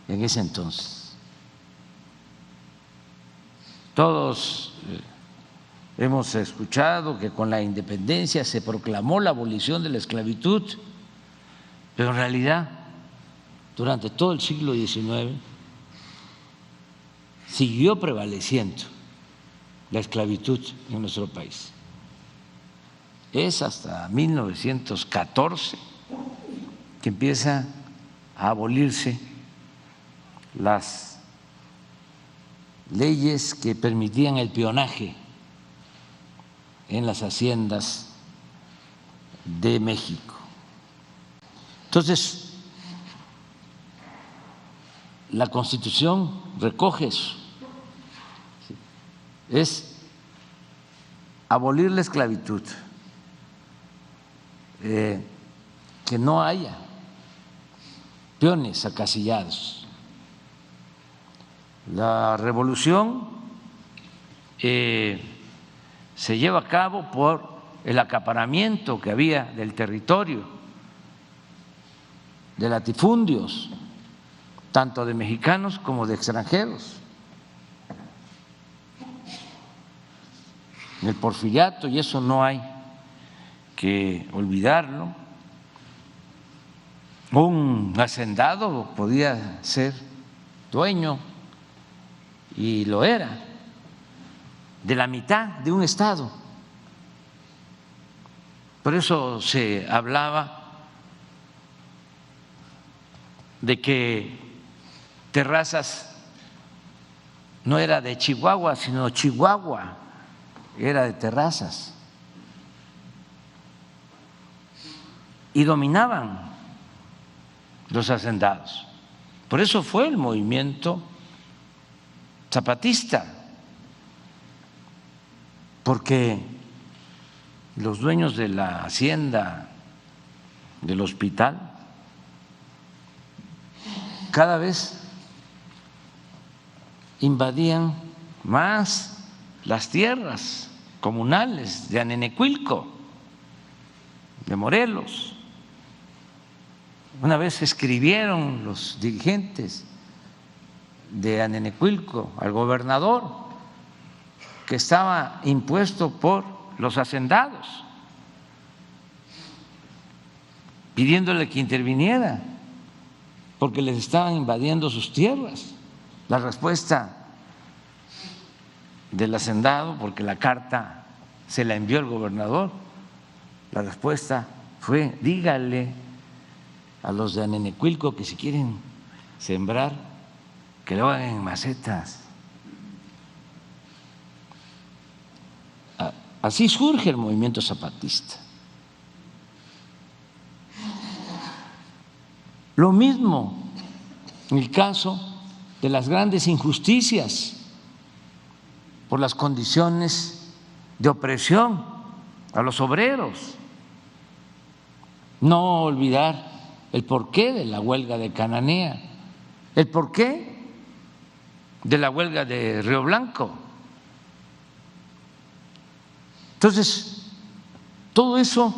en ese entonces. Todos hemos escuchado que con la independencia se proclamó la abolición de la esclavitud, pero en realidad durante todo el siglo XIX siguió prevaleciendo la esclavitud en nuestro país. Es hasta 1914 que empieza a abolirse las leyes que permitían el peonaje en las haciendas de México. Entonces, la Constitución recoge eso, es abolir la esclavitud, que no haya peones acasillados. La revolución se lleva a cabo por el acaparamiento que había del territorio, de latifundios, tanto de mexicanos como de extranjeros. El porfiriato, y eso no hay que olvidarlo, un hacendado podía ser dueño, y lo era, de la mitad de un estado. Por eso se hablaba de que Terrazas no era de Chihuahua, sino Chihuahua era de Terrazas. Y dominaban los hacendados. Por eso fue el movimiento zapatista, porque los dueños de la hacienda del hospital cada vez invadían más las tierras comunales de Anenecuilco, de Morelos. Una vez escribieron los dirigentes de Anenecuilco al gobernador que estaba impuesto por los hacendados, pidiéndole que interviniera porque les estaban invadiendo sus tierras. La respuesta del hacendado, porque la carta se la envió el gobernador, la respuesta fue: dígale a los de Anenecuilco que si quieren sembrar, que lo hagan en macetas. Así surge el movimiento zapatista. Lo mismo en el caso de las grandes injusticias por las condiciones de opresión a los obreros. No olvidar el porqué de la huelga de Cananea, el porqué de la huelga de Río Blanco. Entonces, todo eso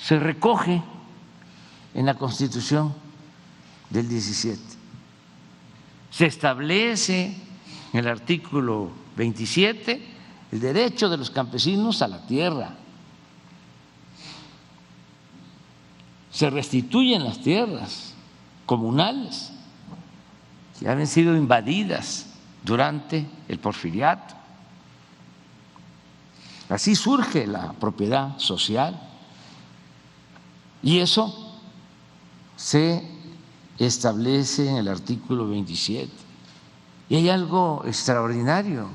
se recoge en la Constitución del 17. Se establece en el artículo 27 el derecho de los campesinos a la tierra. Se restituyen las tierras comunales que habían sido invadidas durante el Porfiriato. Así surge la propiedad social y eso se establece en el artículo 27. Y hay algo extraordinario.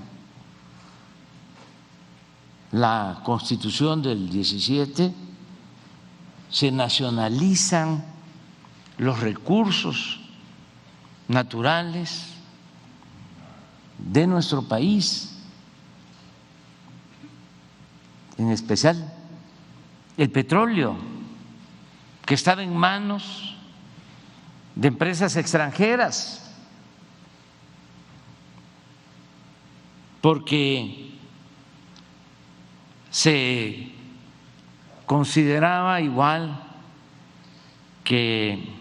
La Constitución del 17 se nacionalizan los recursos naturales de nuestro país, en especial el petróleo, que estaba en manos de empresas extranjeras, porque se consideraba igual que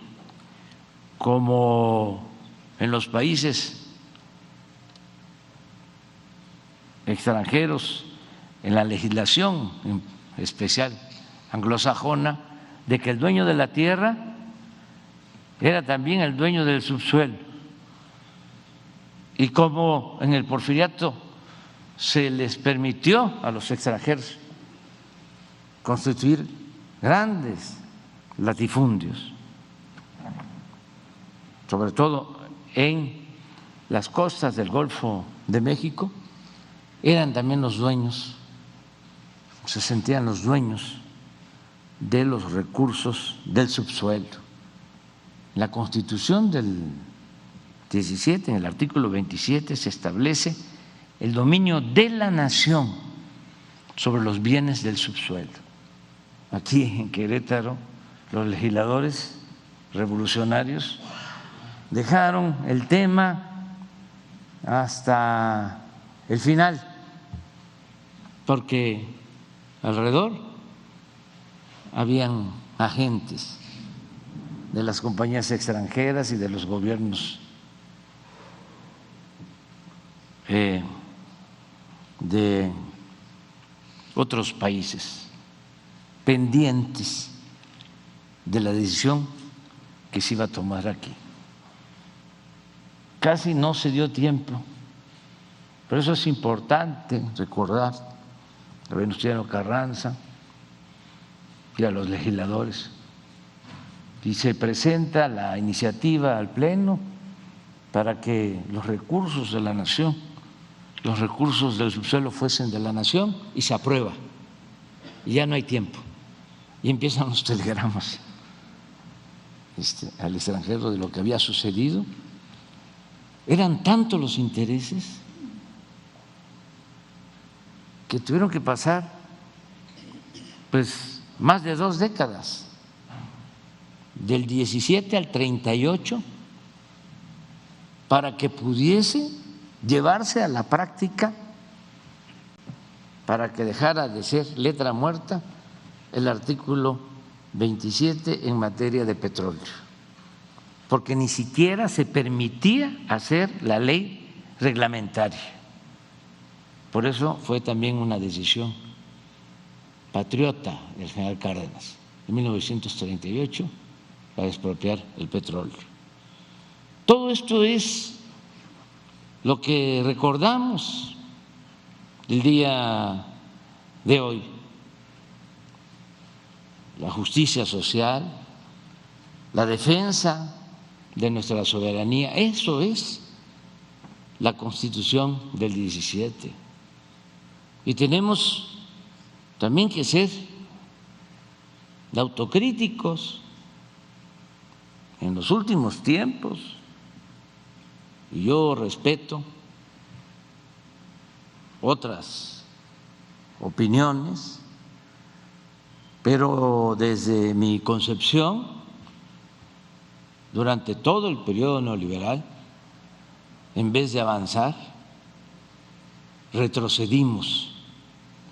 como en los países extranjeros, en la legislación en especial anglosajona, de que el dueño de la tierra era también el dueño del subsuelo. Y como en el Porfiriato se les permitió a los extranjeros constituir grandes latifundios, sobre todo en las costas del Golfo de México, eran también los dueños, se sentían los dueños de los recursos del subsuelo. En la Constitución del 17, en el artículo 27, se establece el dominio de la nación sobre los bienes del subsuelo. Aquí en Querétaro, los legisladores revolucionarios dejaron el tema hasta el final, porque alrededor habían agentes de las compañías extranjeras y de los gobiernos de otros países pendientes de la decisión que se iba a tomar aquí. Casi no se dio tiempo, pero eso es importante recordar a Venustiano Carranza y a los legisladores. Y se presenta la iniciativa al Pleno para que los recursos de la nación, los recursos del subsuelo fuesen de la nación, y se aprueba. Y ya no hay tiempo. Y empiezan los telegramas al extranjero de lo que había sucedido. Eran tantos los intereses que tuvieron que pasar pues más de 2 décadas, del 17 al 38, para que pudiese llevarse a la práctica, para que dejara de ser letra muerta el artículo 27 en materia de petróleo, porque ni siquiera se permitía hacer la ley reglamentaria. Por eso fue también una decisión patriota del general Cárdenas en 1938 para expropiar el petróleo. Todo esto es lo que recordamos el día de hoy. La justicia social, la defensa de nuestra soberanía, eso es la Constitución del 17. Y tenemos también que ser autocríticos. En los últimos tiempos, y yo respeto otras opiniones, pero desde mi concepción, durante todo el periodo neoliberal, en vez de avanzar, retrocedimos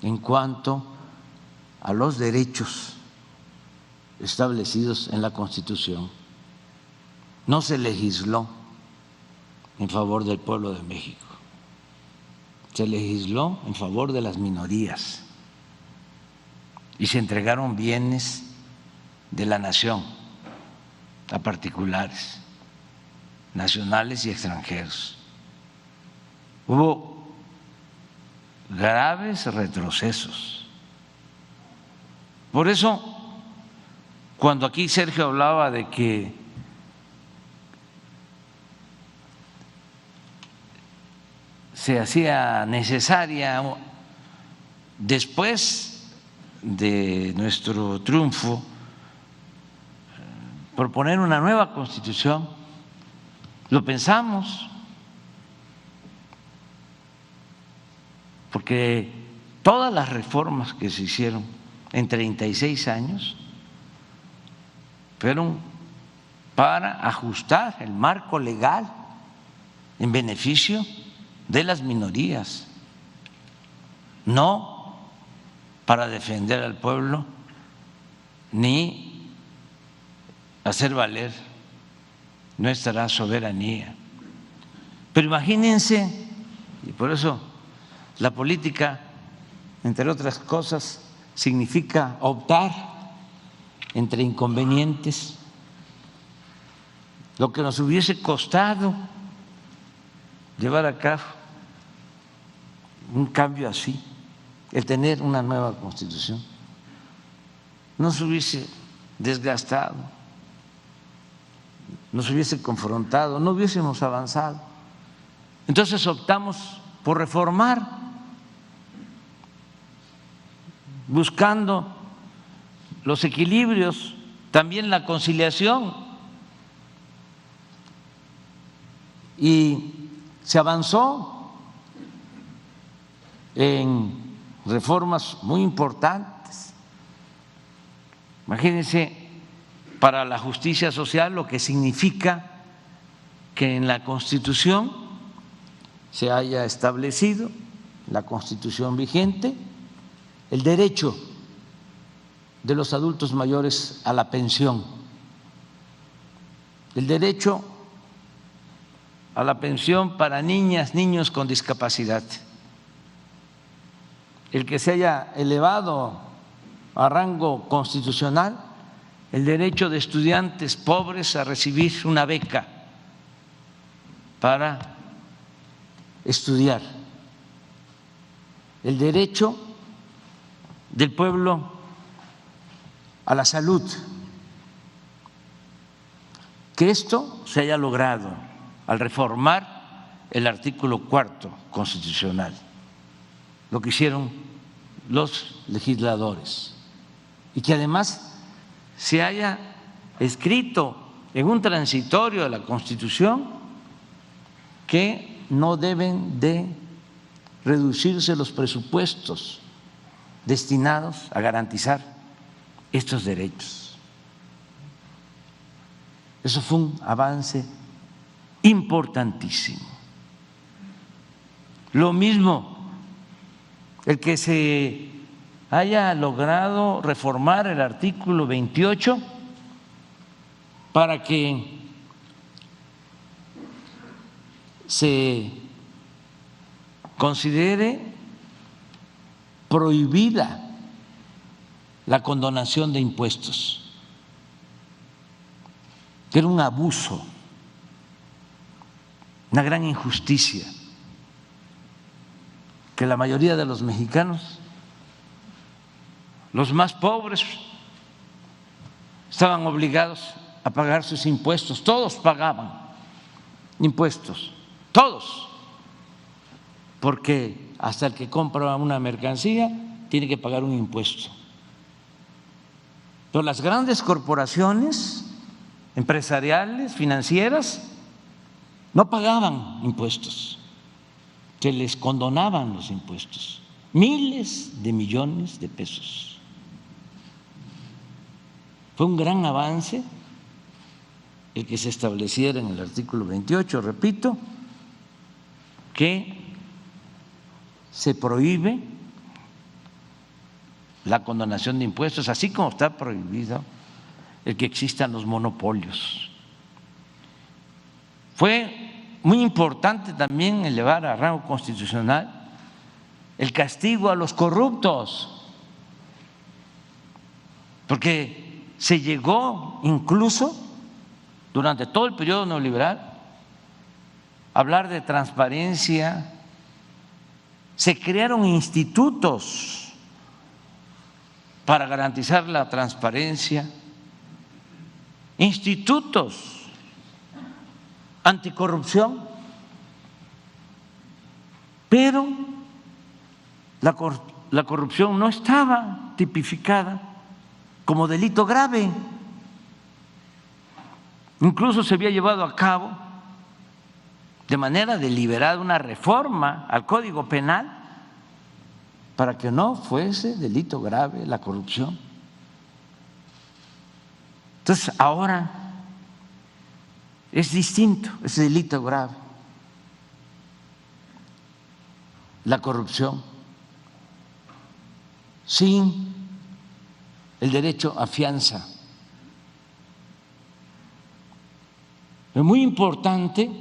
en cuanto a los derechos establecidos en la Constitución. No se legisló en favor del pueblo de México, se legisló en favor de las minorías y se entregaron bienes de la nación a particulares, nacionales y extranjeros. Hubo graves retrocesos. Por eso, cuando aquí Sergio hablaba de que se hacía necesaria después de nuestro triunfo proponer una nueva Constitución, lo pensamos, porque todas las reformas que se hicieron en 36 años fueron para ajustar el marco legal en beneficio de las minorías, no para defender al pueblo ni hacer valer nuestra soberanía. Pero imagínense, y por eso la política, entre otras cosas, significa optar entre inconvenientes, lo que nos hubiese costado llevar a cabo un cambio así, el tener una nueva Constitución, nos hubiese desgastado, nos hubiese confrontado, no hubiésemos avanzado. Entonces optamos por reformar, buscando los equilibrios, también la conciliación, y se avanzó en reformas muy importantes. Imagínense, para la justicia social, lo que significa que en la Constitución se haya establecido, la Constitución vigente, el derecho de los adultos mayores a la pensión, el derecho a la pensión para niñas, niños con discapacidad, el que se haya elevado a rango constitucional el derecho de estudiantes pobres a recibir una beca para estudiar, el derecho del pueblo a la salud, que esto se haya logrado al reformar el artículo 4 constitucional, lo que hicieron los legisladores, y que además se haya escrito en un transitorio de la Constitución que no deben de reducirse los presupuestos destinados a garantizar estos derechos. Eso fue un avance importantísimo. Lo mismo, el que se haya logrado reformar el artículo 28 para que se considere prohibida la condonación de impuestos, que era un abuso, una gran injusticia, que la mayoría de los mexicanos, los más pobres, estaban obligados a pagar sus impuestos. Todos pagaban impuestos, todos, porque hasta el que compra una mercancía tiene que pagar un impuesto. Pero las grandes corporaciones empresariales, financieras, no pagaban impuestos, se les condonaban los impuestos, miles de millones de pesos. Fue un gran avance el que se estableciera en el artículo 28, repito, que se prohíbe la condonación de impuestos, así como está prohibido el que existan los monopolios. Fue muy importante también elevar a rango constitucional el castigo a los corruptos, porque se llegó incluso durante todo el periodo neoliberal a hablar de transparencia. Se crearon institutos para garantizar la transparencia, institutos anticorrupción, pero la corrupción no estaba tipificada como delito grave. Incluso se había llevado a cabo de manera deliberada una reforma al Código Penal para que no fuese delito grave la corrupción. Entonces, ahora es distinto, es delito grave la corrupción, sin el derecho a fianza. Es muy importante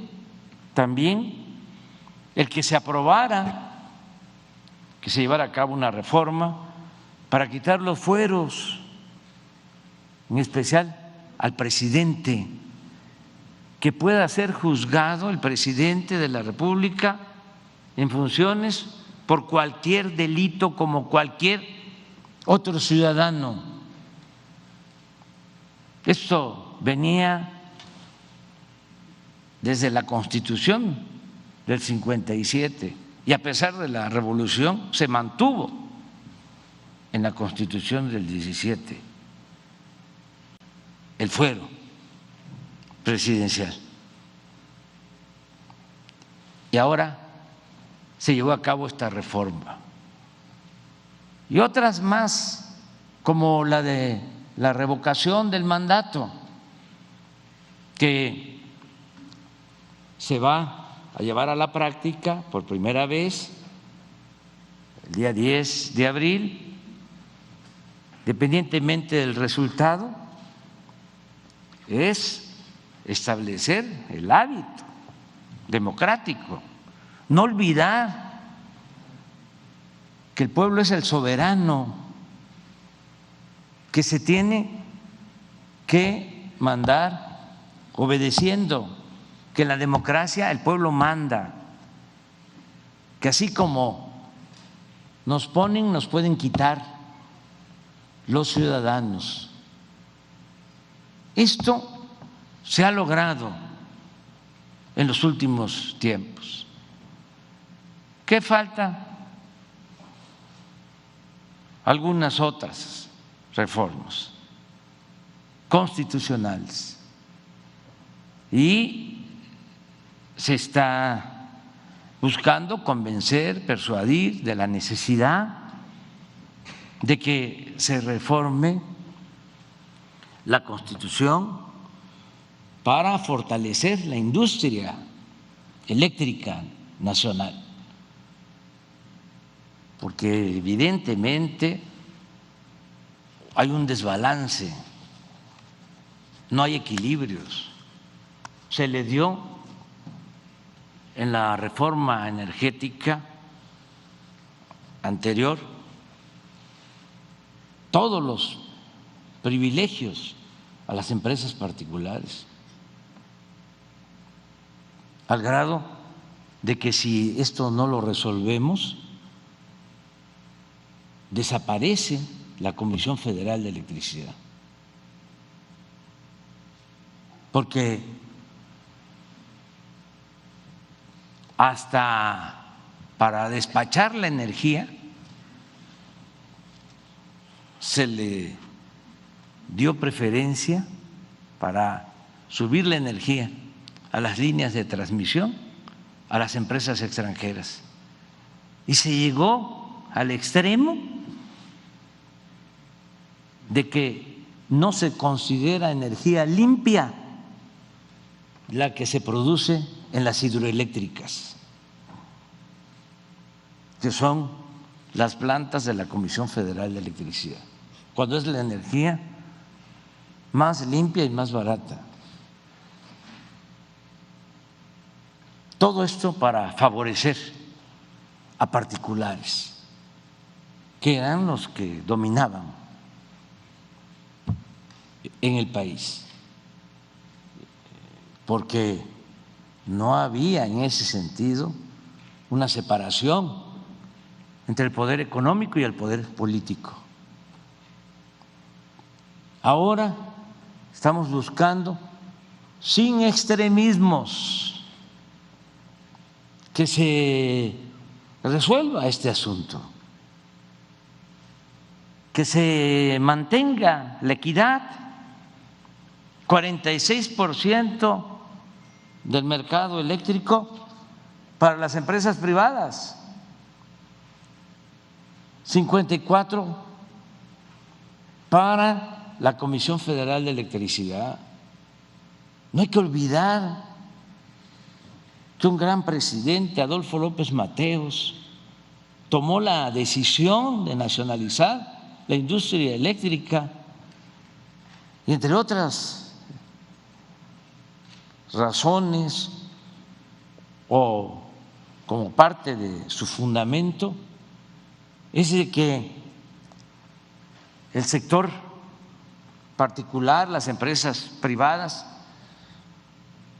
también el que se aprobara, que se llevara a cabo una reforma para quitar los fueros, en especial al presidente, que pueda ser juzgado el presidente de la República en funciones por cualquier delito como cualquier otro ciudadano. Esto venía desde la Constitución del 57 y a pesar de la revolución se mantuvo en la Constitución del 17 el fuero presidencial. Y ahora se llevó a cabo esta reforma y otras más, como la de la revocación del mandato, que se va a llevar a la práctica por primera vez el día 10 de abril, independientemente del resultado, es establecer el hábito democrático, no olvidar que el pueblo es el soberano, que se tiene que mandar obedeciendo, que en la democracia el pueblo manda, que así como nos ponen, nos pueden quitar los ciudadanos. Esto se ha logrado en los últimos tiempos. ¿Qué falta? Algunas otras reformas constitucionales, y se está buscando convencer, persuadir de la necesidad de que se reforme la Constitución para fortalecer la industria eléctrica nacional, porque evidentemente hay un desbalance, no hay equilibrios. Se le dio en la reforma energética anterior todos los privilegios a las empresas particulares, al grado de que si esto no lo resolvemos, desaparece la Comisión Federal de Electricidad, porque hasta para despachar la energía se le dio preferencia para subir la energía a las líneas de transmisión a las empresas extranjeras, y se llegó al extremo de que no se considera energía limpia la que se produce en las hidroeléctricas, que son las plantas de la Comisión Federal de Electricidad, cuando es la energía más limpia y más barata. Todo esto para favorecer a particulares, que eran los que dominaban en el país, porque no había en ese sentido una separación entre el poder económico y el poder político. Ahora estamos buscando, sin extremismos, que se resuelva este asunto, que se mantenga la equidad. 46% del mercado eléctrico para las empresas privadas, 54% para la Comisión Federal de Electricidad. No hay que olvidar que un gran presidente, Adolfo López Mateos, tomó la decisión de nacionalizar la industria eléctrica, y entre otras razones, o como parte de su fundamento, es de que el sector particular, las empresas privadas,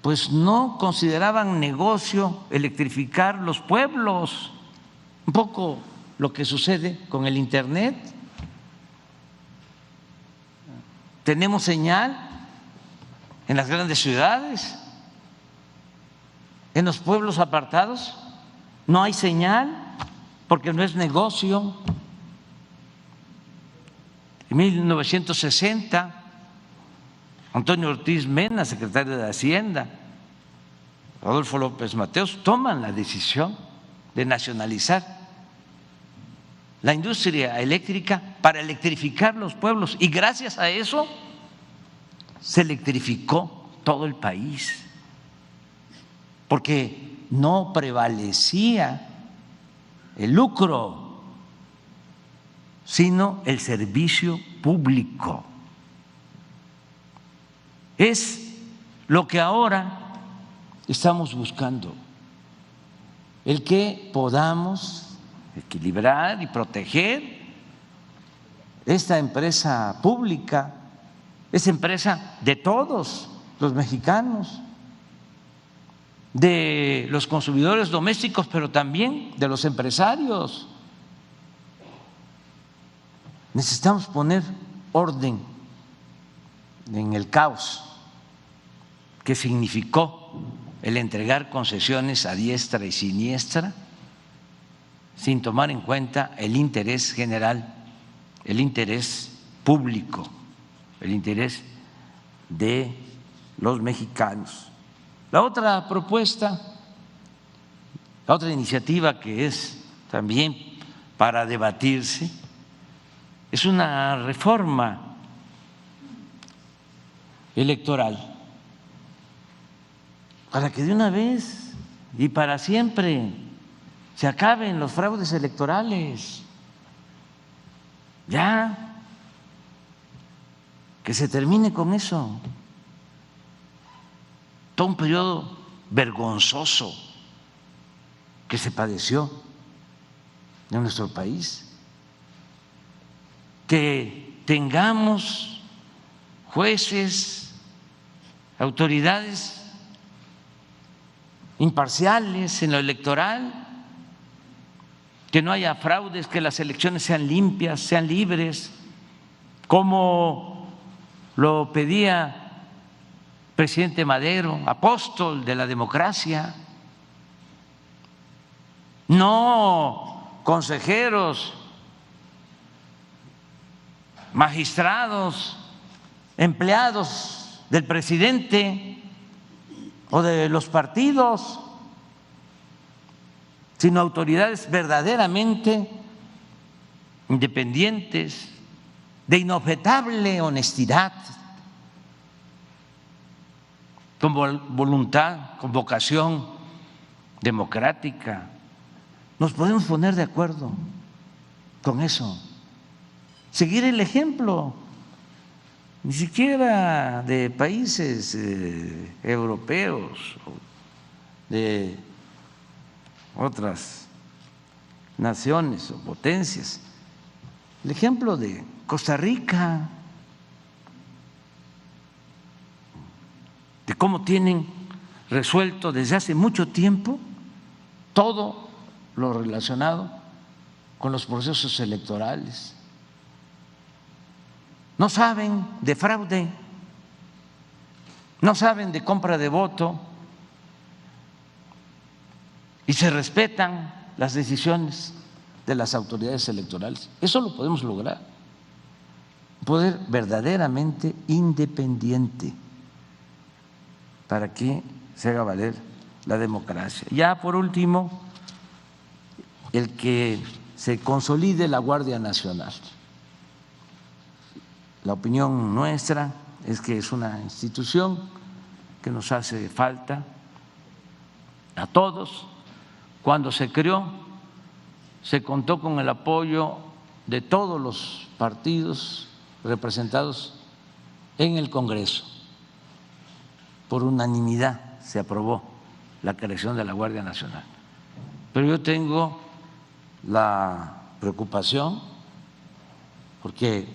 pues no consideraban negocio electrificar los pueblos, un poco lo que sucede con el Internet. Tenemos señal en las grandes ciudades, en los pueblos apartados no hay señal porque no es negocio. En 1960, Antonio Ortiz Mena, secretario de Hacienda, Adolfo López Mateos, toman la decisión de nacionalizar la industria eléctrica para electrificar los pueblos, y gracias a eso se electrificó todo el país, porque no prevalecía el lucro, sino el servicio público. Es lo que ahora estamos buscando, el que podamos equilibrar y proteger esta empresa pública. Es empresa de todos los mexicanos, de los consumidores domésticos, pero también de los empresarios. Necesitamos poner orden en el caos que significó el entregar concesiones a diestra y siniestra sin tomar en cuenta el interés general, el interés público, el interés de los mexicanos. La otra propuesta, la otra iniciativa que es también para debatirse, es una reforma electoral para que de una vez y para siempre se acaben los fraudes electorales. Ya, que se termine con eso. Todo un periodo vergonzoso que se padeció en nuestro país. Que tengamos jueces, autoridades imparciales en lo electoral, que no haya fraudes, que las elecciones sean limpias, sean libres, como lo pedía el presidente Madero, apóstol de la democracia. No consejeros, magistrados, empleados del presidente o de los partidos, sino autoridades verdaderamente independientes, de inobjetable honestidad, con voluntad, con vocación democrática. Nos podemos poner de acuerdo con eso, seguir el ejemplo, ni siquiera de países europeos o de otras naciones o potencias, el ejemplo de Costa Rica, de cómo tienen resuelto desde hace mucho tiempo todo lo relacionado con los procesos electorales. No saben de fraude, no saben de compra de voto y se respetan las decisiones de las autoridades electorales. Eso lo podemos lograr, un poder verdaderamente independiente para que se haga valer la democracia. Ya por último, el que se consolide la Guardia Nacional. La opinión nuestra es que es una institución que nos hace falta a todos. Cuando se creó, se contó con el apoyo de todos los partidos representados en el Congreso. Por unanimidad se aprobó la creación de la Guardia Nacional. Pero yo tengo la preocupación porque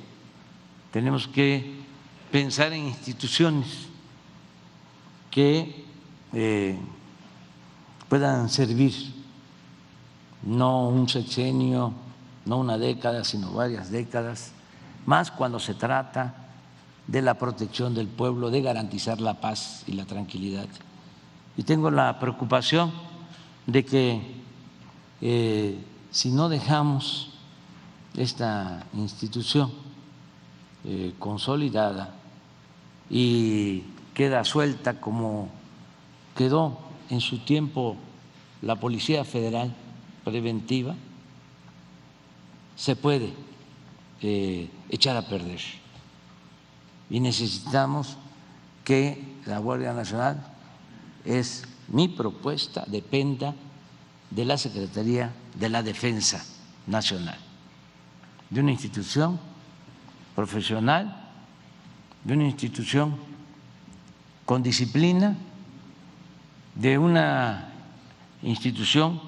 tenemos que pensar en instituciones que puedan servir no un sexenio, no una década, sino varias décadas, más cuando se trata de la protección del pueblo, de garantizar la paz y la tranquilidad. Y tengo la preocupación de que si no dejamos esta institución consolidada y queda suelta como quedó en su tiempo la Policía Federal preventiva, se puede echar a perder. Y necesitamos que la Guardia Nacional, es mi propuesta, dependa de la Secretaría de la Defensa Nacional, de una institución profesional, de una institución con disciplina, de una institución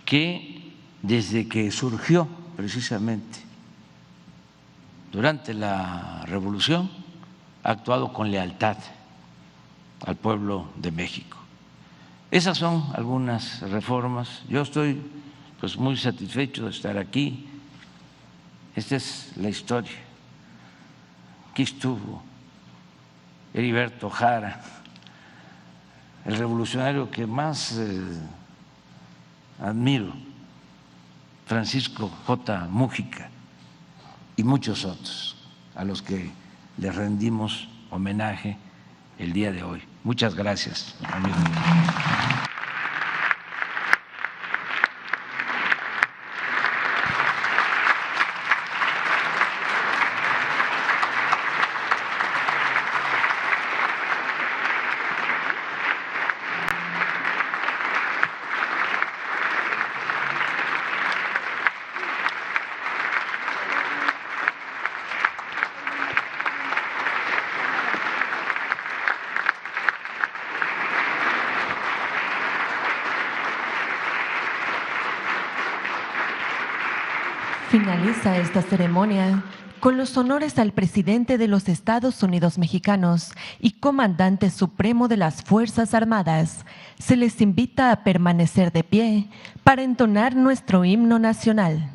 que desde que surgió precisamente durante la Revolución ha actuado con lealtad al pueblo de México. Esas son algunas reformas. Yo estoy pues muy satisfecho de estar aquí. Esta es la historia. Aquí estuvo Heriberto Jara, el revolucionario que más admiro, Francisco J. Múgica, y muchos otros a los que les rendimos homenaje el día de hoy. Muchas gracias, amigos. Finaliza esta ceremonia con los honores al presidente de los Estados Unidos mexicanos y comandante supremo de las Fuerzas Armadas. Se les invita a permanecer de pie para entonar nuestro himno nacional.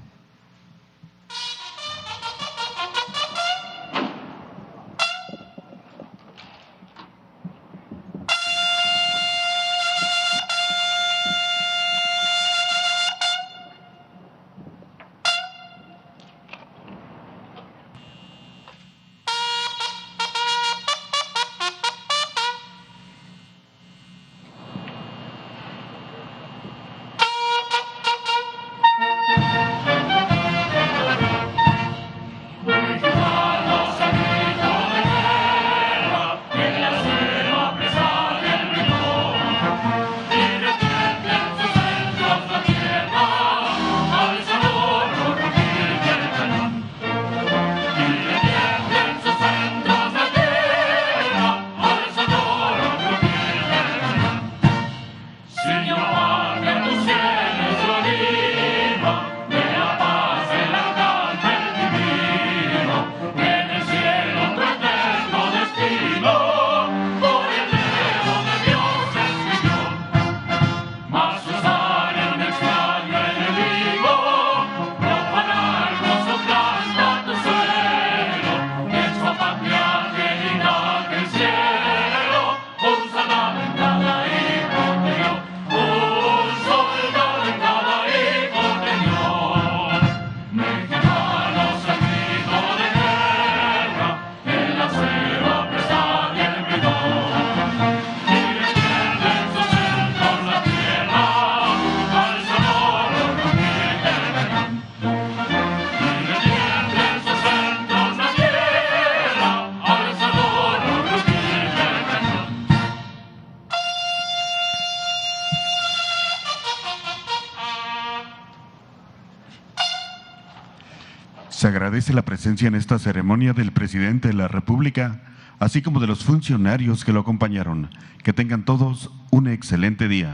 Se agradece la presencia en esta ceremonia del presidente de la República, así como de los funcionarios que lo acompañaron. Que tengan todos un excelente día.